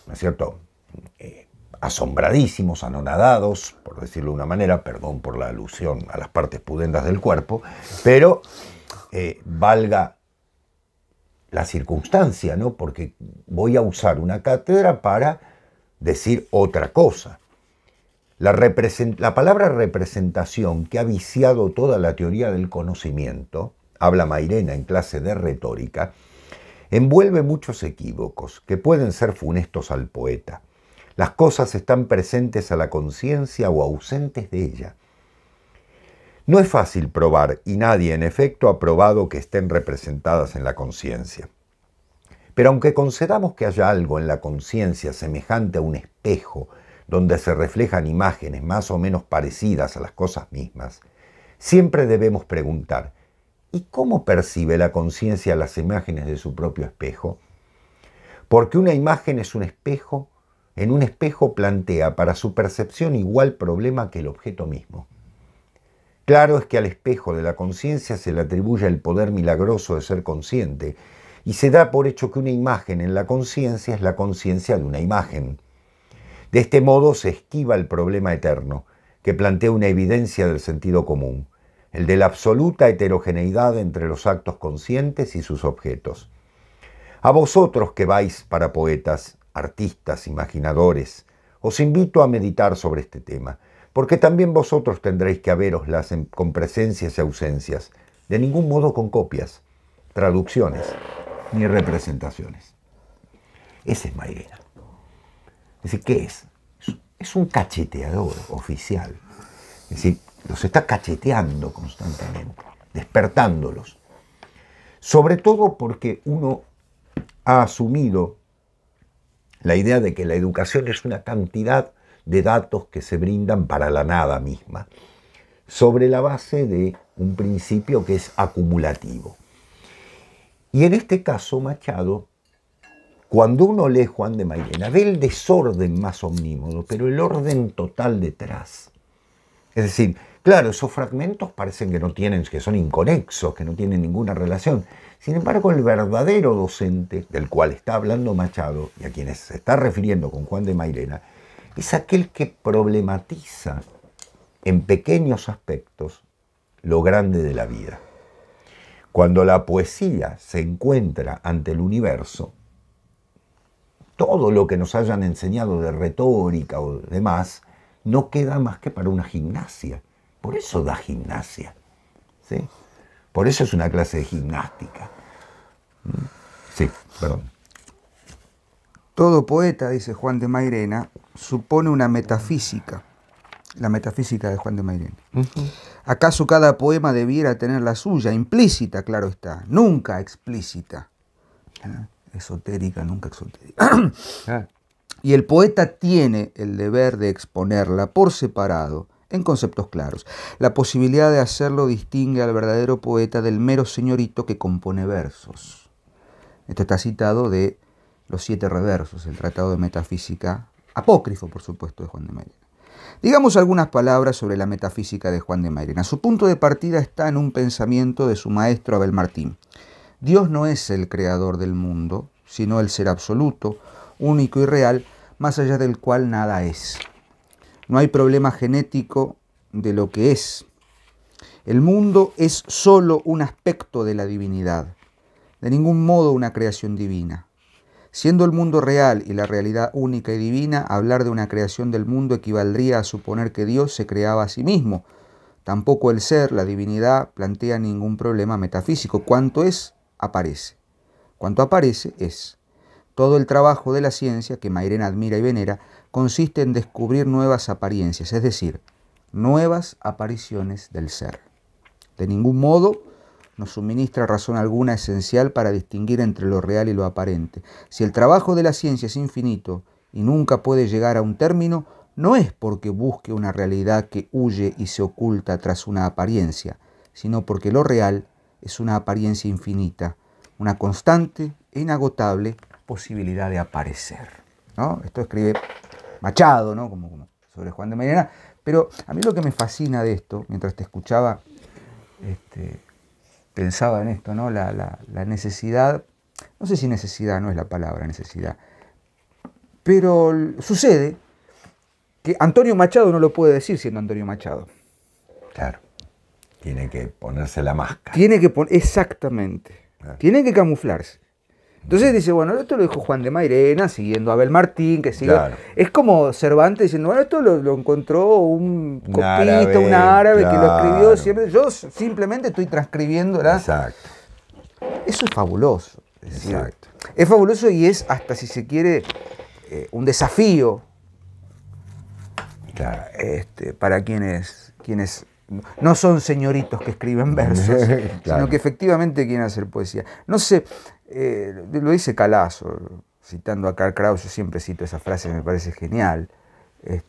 S2: ¿no es cierto?, asombradísimos, anonadados, por decirlo de una manera, perdón por la alusión a las partes pudendas del cuerpo, pero valga la circunstancia, ¿no? Porque voy a usar una cátedra para decir otra cosa. La palabra representación, que ha viciado toda la teoría del conocimiento, habla Mairena en clase de retórica, envuelve muchos equívocos que pueden ser funestos al poeta. Las cosas están presentes a la conciencia o ausentes de ella. No es fácil probar, y nadie en efecto ha probado que estén representadas en la conciencia. Pero aunque concedamos que haya algo en la conciencia semejante a un espejo, donde se reflejan imágenes más o menos parecidas a las cosas mismas, siempre debemos preguntar, ¿y cómo percibe la conciencia las imágenes de su propio espejo? Porque una imagen es un espejo, en un espejo plantea para su percepción igual problema que el objeto mismo. Claro es que al espejo de la conciencia se le atribuye el poder milagroso de ser consciente, y se da por hecho que una imagen en la conciencia es la conciencia de una imagen. De este modo se esquiva el problema eterno, que plantea una evidencia del sentido común, el de la absoluta heterogeneidad entre los actos conscientes y sus objetos. A vosotros que vais para poetas, artistas, imaginadores, os invito a meditar sobre este tema, porque también vosotros tendréis que habéroslas con presencias y ausencias, de ningún modo con copias, traducciones ni representaciones. Ese es Mairena. Es decir, ¿qué es? Es un cacheteador oficial. Es decir, los está cacheteando constantemente, despertándolos. Sobre todo porque uno ha asumido la idea de que la educación es una cantidad de datos que se brindan para la nada misma, sobre la base de un principio que es acumulativo. Y en este caso, Machado, cuando uno lee Juan de Mairena, ve el desorden más omnímodo, pero el orden total detrás. Es decir, claro, esos fragmentos parecen que son inconexos, que no tienen ninguna relación. Sin embargo, el verdadero docente del cual está hablando Machado y a quienes se está refiriendo con Juan de Mairena, es aquel que problematiza en pequeños aspectos lo grande de la vida. Cuando la poesía se encuentra ante el universo, todo lo que nos hayan enseñado de retórica o demás no queda más que para una gimnasia. Por eso da gimnasia, ¿sí? Por eso es una clase de gimnástica. Sí, perdón.
S1: Todo poeta, dice Juan de Mairena, supone una metafísica, la metafísica de Juan de Mairena. ¿Acaso cada poema debiera tener la suya? Implícita, claro está, nunca explícita. Esotérica, nunca exotérica. Y el poeta tiene el deber de exponerla por separado, en conceptos claros. La posibilidad de hacerlo distingue al verdadero poeta del mero señorito que compone versos. Esto está citado de Los 7 reversos, el tratado de metafísica, apócrifo, por supuesto, de Juan de Mairena. Digamos algunas palabras sobre la metafísica de Juan de Mairena. Su punto de partida está en un pensamiento de su maestro Abel Martín. Dios no es el creador del mundo, sino el ser absoluto, único y real, más allá del cual nada es. No hay problema genético de lo que es. El mundo es solo un aspecto de la divinidad, de ningún modo una creación divina. Siendo el mundo real y la realidad única y divina, hablar de una creación del mundo equivaldría a suponer que Dios se creaba a sí mismo. Tampoco el ser, la divinidad, plantea ningún problema metafísico. Cuanto es, aparece. Cuanto aparece, es. Todo el trabajo de la ciencia, que Mairena admira y venera, consiste en descubrir nuevas apariencias, es decir, nuevas apariciones del ser. De ningún modo nos suministra razón alguna esencial para distinguir entre lo real y lo aparente. Si el trabajo de la ciencia es infinito y nunca puede llegar a un término, no es porque busque una realidad que huye y se oculta tras una apariencia, sino porque lo real es una apariencia infinita, una constante e inagotable posibilidad de aparecer, ¿no? Esto escribe Machado, ¿no? como sobre Juan de Mairena. Pero a mí lo que me fascina de esto, mientras te escuchaba, pensaba en esto, ¿no? La necesidad, no sé si necesidad no es la palabra necesidad, pero sucede que Antonio Machado no lo puede decir siendo Antonio Machado.
S2: Claro. Tiene que ponerse la máscara.
S1: Tiene que poner, exactamente. Tiene que camuflarse. Entonces dice, bueno, esto lo dijo Juan de Mairena, siguiendo a Abel Martín, que sigue. Claro. Es como Cervantes diciendo, bueno, esto lo encontró un copista, un árabe, claro, que lo escribió siempre. Yo simplemente estoy transcribiendo, ¿verdad?
S2: Exacto.
S1: Eso es fabuloso. Es decir, exacto. Es fabuloso y es hasta, si se quiere, un desafío, claro, para quienes no son señoritos que escriben versos, claro, sino que efectivamente quieren hacer poesía. No sé, lo dice Calazo, citando a Karl Kraus, yo siempre cito esa frase, me parece genial.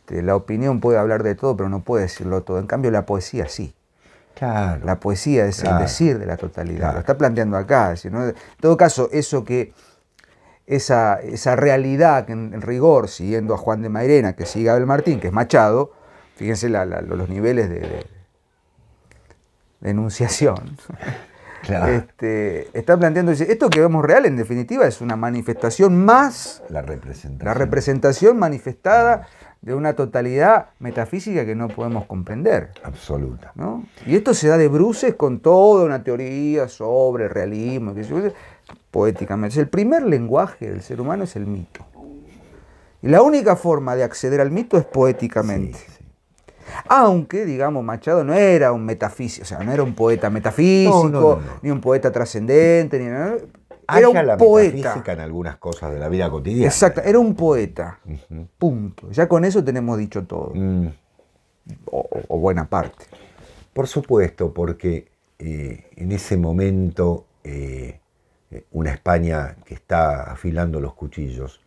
S1: La opinión puede hablar de todo, pero no puede decirlo todo. En cambio, la poesía sí. Claro. La poesía es, claro, el decir de la totalidad. Claro. Lo está planteando acá. Es decir, ¿no? En todo caso, esa realidad que en rigor, siguiendo a Juan de Mairena, que sigue a Abel Martín, que es Machado, fíjense los niveles de enunciación. Claro. Está planteando, esto que vemos real en definitiva es una manifestación más, la representación manifestada de una totalidad metafísica que no podemos comprender.
S2: Absoluta.
S1: ¿No? Y esto se da de bruces con toda una teoría sobre el realismo, poéticamente. El primer lenguaje del ser humano es el mito. Y la única forma de acceder al mito es poéticamente. Sí, sí. Aunque, digamos, Machado no era un metafísico, o sea, no era un poeta metafísico, ni un poeta trascendente, ni nada. Era un poeta.
S2: Metafísica en algunas cosas de la vida cotidiana.
S1: Exacto, era un poeta. Punto. Ya con eso tenemos dicho todo. O buena parte.
S2: Por supuesto, porque en ese momento una España que está afilando los cuchillos,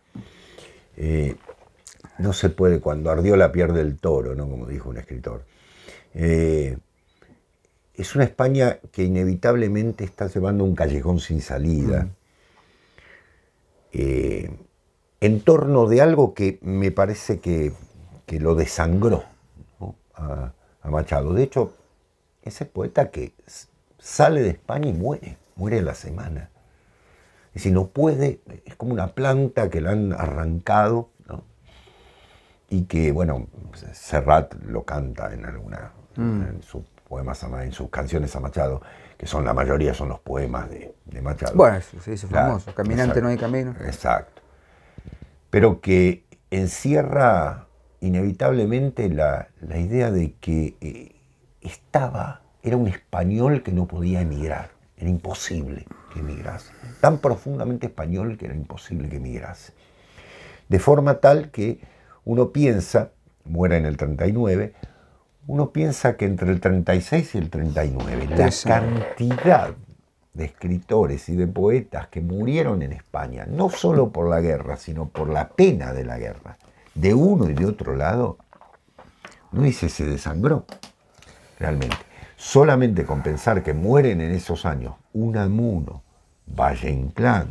S2: no se puede, cuando ardió la pierde el toro, ¿no? Como dijo un escritor. Es una España que inevitablemente está llevando un callejón sin salida en torno de algo que me parece que lo desangró, ¿no? a Machado. De hecho, ese poeta que sale de España y muere a la semana. Es decir, no puede, es como una planta que la han arrancado, ¿no? Y que, bueno, Serrat lo canta en sus poemas, en sus canciones a Machado, que son la mayoría son los poemas de Machado.
S1: Bueno, se hizo famoso, Caminante exacto, no hay camino.
S2: Exacto. Pero que encierra inevitablemente la idea de que era un español que no podía emigrar, era imposible que emigrase. Tan profundamente español que era imposible que emigrase. De forma tal que uno piensa, muere en el 39, uno piensa que entre el 36 y el 39, la cantidad de escritores y de poetas que murieron en España, no solo por la guerra, sino por la pena de la guerra, de uno y de otro lado, no dice se desangró, realmente. Solamente con pensar que mueren en esos años Unamuno, Valle Inclán,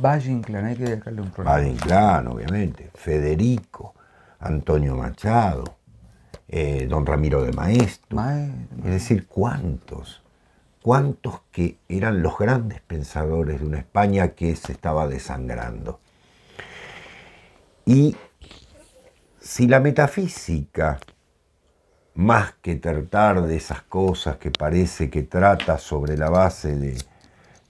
S1: hay que dejarle un problema.
S2: Valle Inclán, obviamente, Federico, Antonio Machado, don Ramiro de Maeztu. Es decir, cuántos que eran los grandes pensadores de una España que se estaba desangrando. Y si la metafísica, más que tratar de esas cosas que parece que trata sobre la base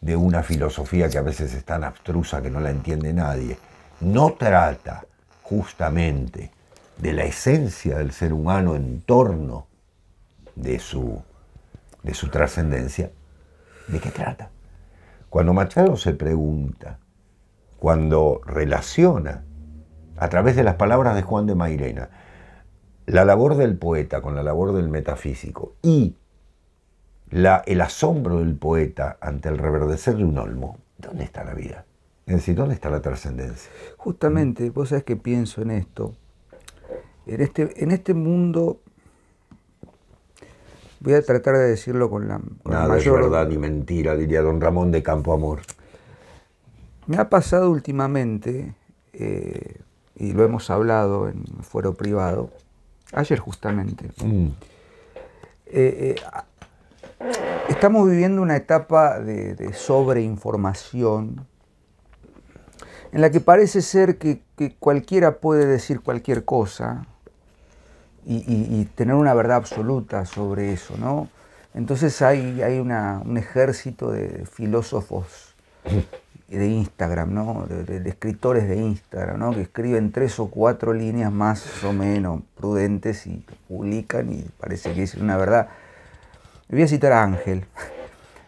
S2: de una filosofía que a veces es tan abstrusa que no la entiende nadie, no trata justamente de la esencia del ser humano en torno de su trascendencia, ¿de qué trata? Cuando Machado se pregunta, cuando relaciona a través de las palabras de Juan de Mairena, la labor del poeta con la labor del metafísico y el asombro del poeta ante el reverdecer de un olmo, ¿dónde está la vida? Es decir, ¿dónde está la trascendencia?
S1: Justamente, vos sabés que pienso en esto. En este mundo, voy a tratar de decirlo con la
S2: Nada
S1: mayor...
S2: es verdad ni mentira, diría don Ramón de Campoamor.
S1: Me ha pasado últimamente, y lo hemos hablado en fuero privado, ayer justamente. Estamos viviendo una etapa de sobreinformación en la que parece ser que cualquiera puede decir cualquier cosa y tener una verdad absoluta sobre eso, ¿no? Entonces hay un ejército de filósofos de Instagram, ¿no? De escritores de Instagram, ¿no? Que escriben 3 o 4 líneas más o menos prudentes y publican y parece que dicen una verdad. Voy a citar a Ángel,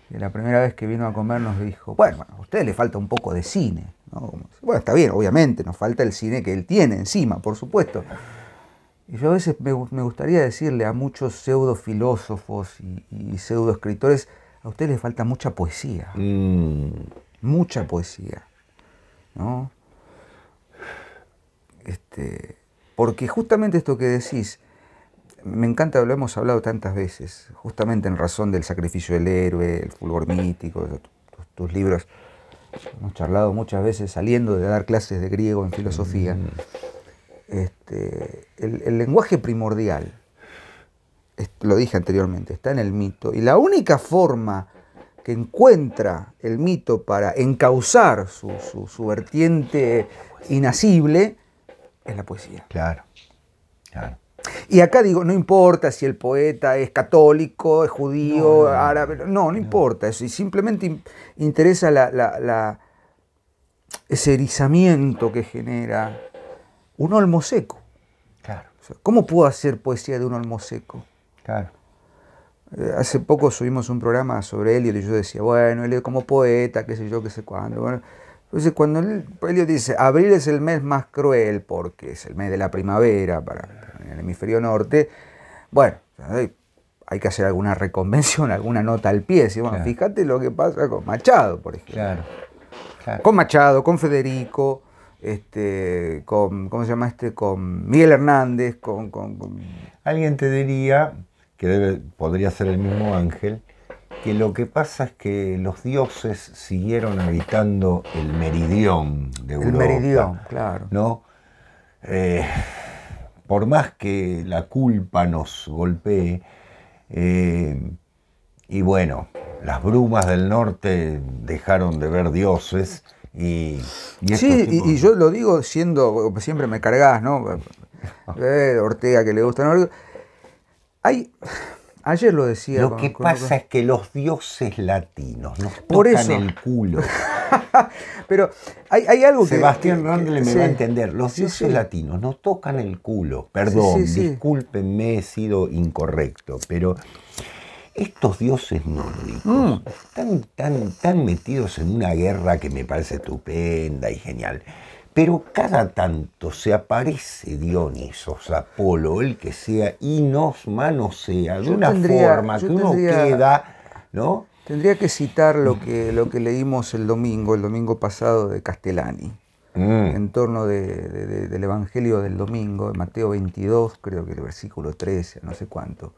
S1: que la primera vez que vino a comer nos dijo, bueno, a ustedes les falta un poco de cine, ¿no? Bueno, está bien, obviamente, nos falta el cine que él tiene encima, por supuesto. Y yo a veces me gustaría decirle a muchos pseudo filósofos y pseudo escritores, a ustedes les falta mucha poesía. Mucha poesía, ¿no? Porque justamente esto que decís, me encanta, lo hemos hablado tantas veces, justamente en razón del sacrificio del héroe, el fulgor mítico, tus libros. Hemos charlado muchas veces saliendo de dar clases de griego en filosofía. El lenguaje primordial, lo dije anteriormente, está en el mito. Y la única forma que encuentra el mito para encauzar su vertiente inacible es la poesía.
S2: Claro, claro.
S1: Y acá digo, no importa si el poeta es católico, es judío, árabe, no importa eso. Y simplemente interesa ese erizamiento que genera un olmo seco.
S2: Claro.
S1: O sea, ¿cómo puedo hacer poesía de un olmo seco?
S2: Claro.
S1: Hace poco subimos un programa sobre Eliot y yo decía, bueno, Eliot como poeta, qué sé yo, qué sé cuándo. Bueno, entonces cuando Eliot dice, abril es el mes más cruel porque es el mes de la primavera en el hemisferio norte, bueno, hay que hacer alguna reconvención, alguna nota al pie. Bueno, claro. Fíjate lo que pasa con Machado, por ejemplo.
S2: Claro. Claro.
S1: Con Machado, con Federico, con, ¿cómo se llama con Miguel Hernández, con...
S2: Alguien te diría, que podría ser el mismo Ángel, que lo que pasa es que los dioses siguieron habitando el meridión de Europa.
S1: El meridión, claro.
S2: ¿No? Por más que la culpa nos golpee, y bueno, las brumas del norte dejaron de ver dioses y
S1: sí, y yo lo digo siendo, siempre me cargas, ¿no? Ortega que le gusta, ¿no? Ayer lo decía.
S2: Lo que pasa es que los dioses latinos nos
S1: por
S2: tocan
S1: eso.
S2: el culo.
S1: Pero hay algo que...
S2: Sebastián Randle me va a entender. Los dioses latinos nos tocan el culo. Perdón, discúlpenme, he sido incorrecto, pero estos dioses nórdicos están tan metidos en una guerra que me parece estupenda y genial. Pero cada tanto se aparece Dionisos, Apolo, el que sea, y nos manosea de una forma que uno queda, ¿no?
S1: Tendría que citar lo que leímos el domingo pasado de Castellani, en torno del Evangelio del domingo, de Mateo 22, creo que el versículo 13, no sé cuánto.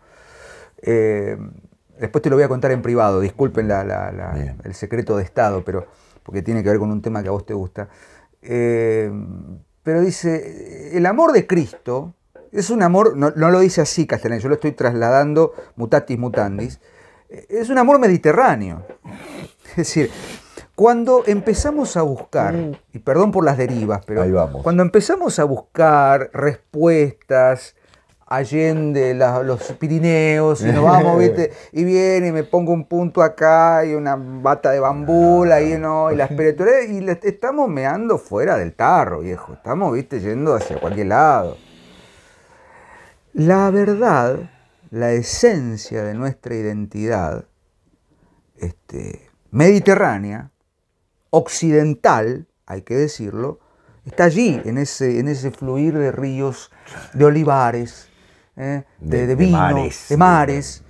S1: Después te lo voy a contar en privado, disculpen el secreto de Estado, pero porque tiene que ver con un tema que a vos te gusta. Pero dice, el amor de Cristo es un amor, no lo dice así Castellani, yo lo estoy trasladando mutatis mutandis, es un amor mediterráneo. Es decir, cuando empezamos a buscar, y perdón por las derivas, pero cuando empezamos a buscar respuestas allende los Pirineos, y nos vamos, ¿viste? Y viene y me pongo un punto acá y una bata de bambú, ahí, ¿no? Y la espiritualidad, y estamos meando fuera del tarro, viejo. Estamos, ¿viste? Yendo hacia cualquier lado. La verdad, la esencia de nuestra identidad mediterránea, occidental, hay que decirlo, está allí, en ese fluir de ríos, de olivares, de vino,
S2: mares,
S1: de mares.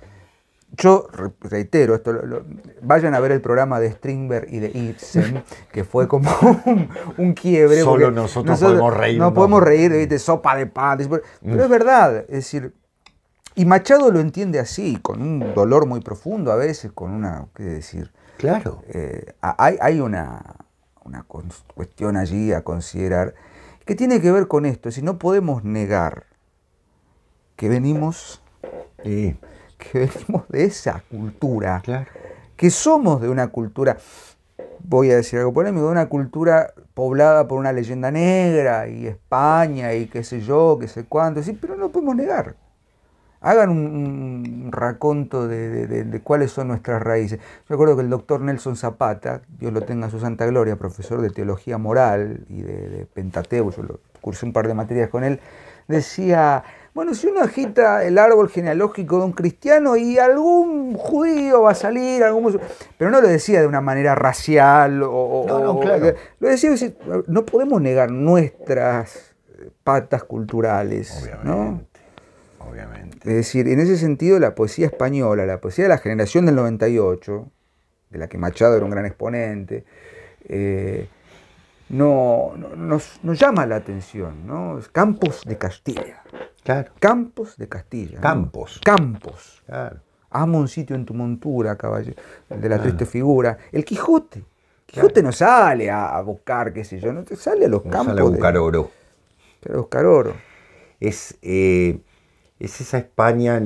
S1: Yo reitero, esto, vayan a ver el programa de Strindberg y de Ibsen, que fue como un quiebre.
S2: Solo nosotros podemos reír.
S1: No podemos reír de sopa de pan. Pero es verdad, es decir, y Machado lo entiende así, con un dolor muy profundo a veces, con una, ¿qué decir?
S2: Claro.
S1: Hay una cuestión allí a considerar que tiene que ver con esto. Si no podemos negar que venimos... que venimos de esa cultura,
S2: claro,
S1: que somos de una cultura, voy a decir algo polémico, de una cultura poblada por una leyenda negra y España y qué sé yo, qué sé cuánto, sí, pero no lo podemos negar. Hagan un raconto de cuáles son nuestras raíces. Yo recuerdo que el doctor Nelson Zapata, Dios lo tenga en su santa gloria, profesor de teología moral y de Pentateuco, yo lo cursé un par de materias con él, decía... Bueno, si uno agita el árbol genealógico de un cristiano y algún judío va a salir, pero no lo decía de una manera racial
S2: claro.
S1: Lo decía, no podemos negar nuestras patas culturales,
S2: obviamente,
S1: ¿no?
S2: Obviamente.
S1: Es decir, en ese sentido la poesía española, la poesía de la generación del 98, de la que Machado era un gran exponente, nos llama la atención, ¿no? Campos de Castilla.
S2: Claro.
S1: Campos de Castilla.
S2: Campos.
S1: ¿No? Campos.
S2: Claro.
S1: Amo un sitio en tu montura, caballero, el de la triste figura. El Quijote. Quijote no sale a buscar, qué sé yo, no sale a los campos.
S2: Sale a buscar oro.
S1: Sale a buscar oro.
S2: Es esa España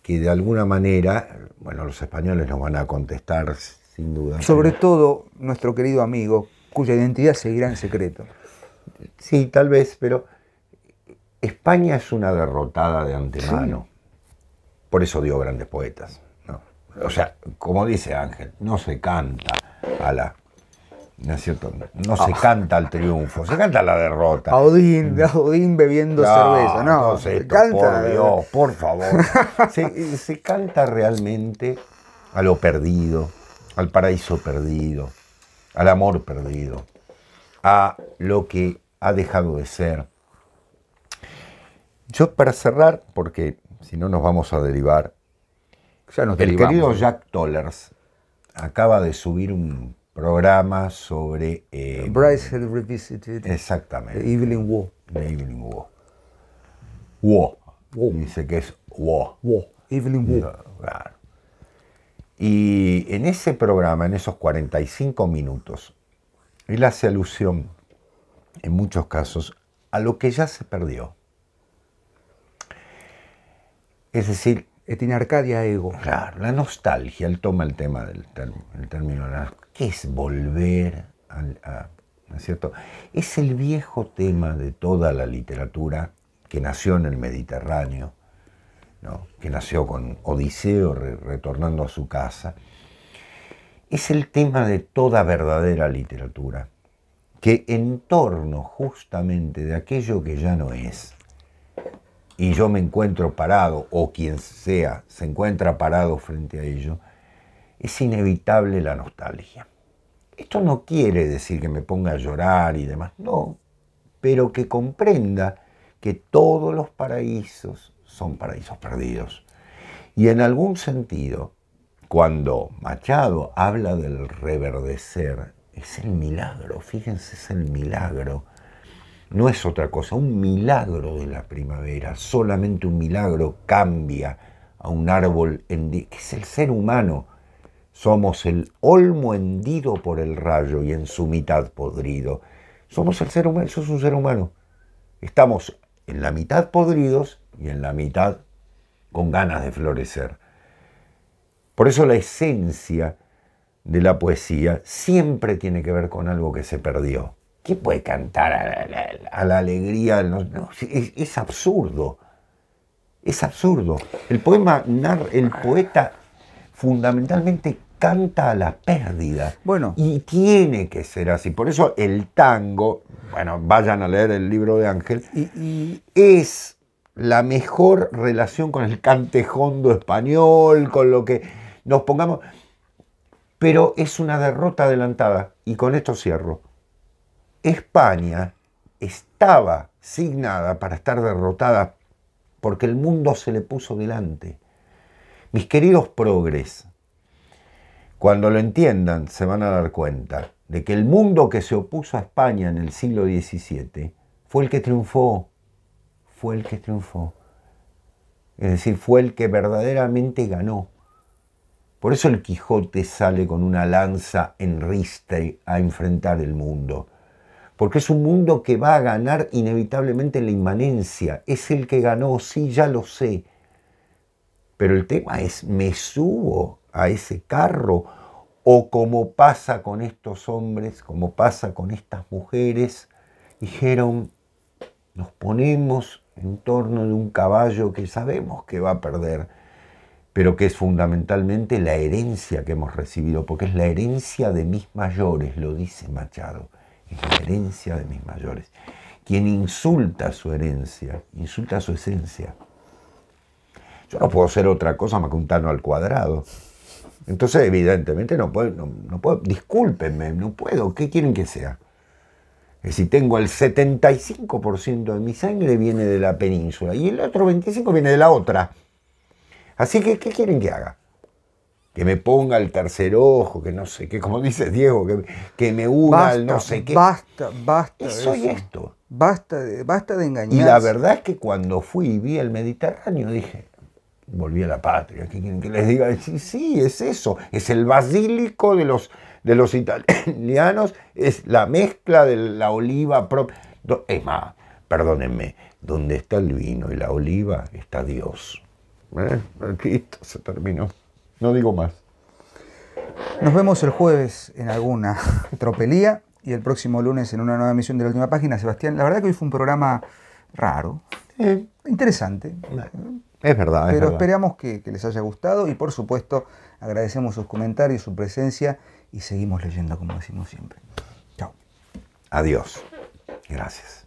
S2: que de alguna manera, bueno, los españoles nos van a contestar sin duda.
S1: Sobre todo nuestro querido amigo, cuya identidad seguirá en secreto.
S2: Sí, tal vez, pero España es una derrotada de antemano. Sí. Por eso dio grandes poetas, ¿no? O sea, como dice Ángel, no se canta ¿no es cierto? No se canta al triunfo, se canta a la derrota.
S1: Odín bebiendo cerveza, no.
S2: Se canta, por Dios, por favor. Se canta realmente a lo perdido, al paraíso perdido, al amor perdido, a lo que ha dejado de ser. Yo, para cerrar, porque si no nos vamos a derivar, querido Jack Tollers acaba de subir un programa sobre...
S1: Bryce Revisited.
S2: Exactamente.
S1: De Evelyn Waugh.
S2: De Evelyn Waugh. Waugh. Dice que es Waugh.
S1: Evelyn Waugh.
S2: Claro. Y en ese programa, en esos 45 minutos, él hace alusión, en muchos casos, a lo que ya se perdió. Es decir...
S1: Et in Arcadia ego.
S2: Claro, la nostalgia, él toma el tema del término, ¿qué es volver ¿no es cierto? Es el viejo tema de toda la literatura que nació en el Mediterráneo, ¿no? Que nació con Odiseo retornando a su casa. Es el tema de toda verdadera literatura, que en torno justamente de aquello que ya no es, y yo me encuentro parado, o quien sea se encuentra parado frente a ello, es inevitable la nostalgia. Esto no quiere decir que me ponga a llorar y demás, no, pero que comprenda que todos los paraísos son paraísos perdidos. Y en algún sentido, cuando Machado habla del reverdecer, es el milagro, fíjense, es el milagro. No es otra cosa, un milagro de la primavera, solamente un milagro cambia a un árbol que es el ser humano. Somos el olmo hendido por el rayo y en su mitad podrido. Somos el ser humano, eso es un ser humano. Estamos en la mitad podridos y en la mitad con ganas de florecer. Por eso la esencia de la poesía siempre tiene que ver con algo que se perdió. ¿Qué puede cantar a la alegría? Es absurdo. Es absurdo. El poeta fundamentalmente canta a la pérdida.
S1: Bueno.
S2: Y tiene que ser así. Por eso el tango, bueno, vayan a leer el libro de Ángel, es la mejor relación con el cantejondo español, con lo que nos pongamos. Pero es una derrota adelantada. Y con esto cierro. España estaba signada para estar derrotada porque el mundo se le puso delante. Mis queridos progres, cuando lo entiendan se van a dar cuenta de que el mundo que se opuso a España en el siglo XVII fue el que triunfó, fue el que triunfó. Es decir, fue el que verdaderamente ganó. Por eso el Quijote sale con una lanza en ristre a enfrentar el mundo. Porque es un mundo que va a ganar inevitablemente en la inmanencia. Es el que ganó, sí, ya lo sé. Pero el tema es, ¿me subo a ese carro? O como pasa con estos hombres, como pasa con estas mujeres, dijeron, nos ponemos en torno de un caballo que sabemos que va a perder, pero que es fundamentalmente la herencia que hemos recibido, porque es la herencia de mis mayores, lo dice Machado, es la herencia de mis mayores. Quien insulta su herencia, insulta su esencia. Yo no puedo ser otra cosa más que un Tano al cuadrado. Entonces, evidentemente, no puedo, discúlpenme, no puedo, ¿qué quieren que sea? Si tengo el 75% de mi sangre viene de la península y el otro 25% viene de la otra. Así que, ¿qué quieren que haga? Que me ponga el tercer ojo, que no sé qué, como dice Diego, que me una al no sé qué.
S1: Basta
S2: soy esto.
S1: Basta de engañarse.
S2: Y la verdad es que cuando fui y vi el Mediterráneo dije, volví a la patria, ¿qué quieren que les diga? Sí, es eso, es el basílico de los italianos, es la mezcla de la oliva propia. Es más, perdónenme, donde está el vino y la oliva está Dios. Aquí esto se terminó. No digo más.
S1: Nos vemos el jueves en alguna tropelía y el próximo lunes en una nueva emisión de La Última Página. Sebastián, la verdad que hoy fue un programa raro, interesante.
S2: Es verdad,
S1: pero esperamos que les haya gustado y por supuesto agradecemos sus comentarios, su presencia y seguimos leyendo como decimos siempre. Chao.
S2: Adiós. Gracias.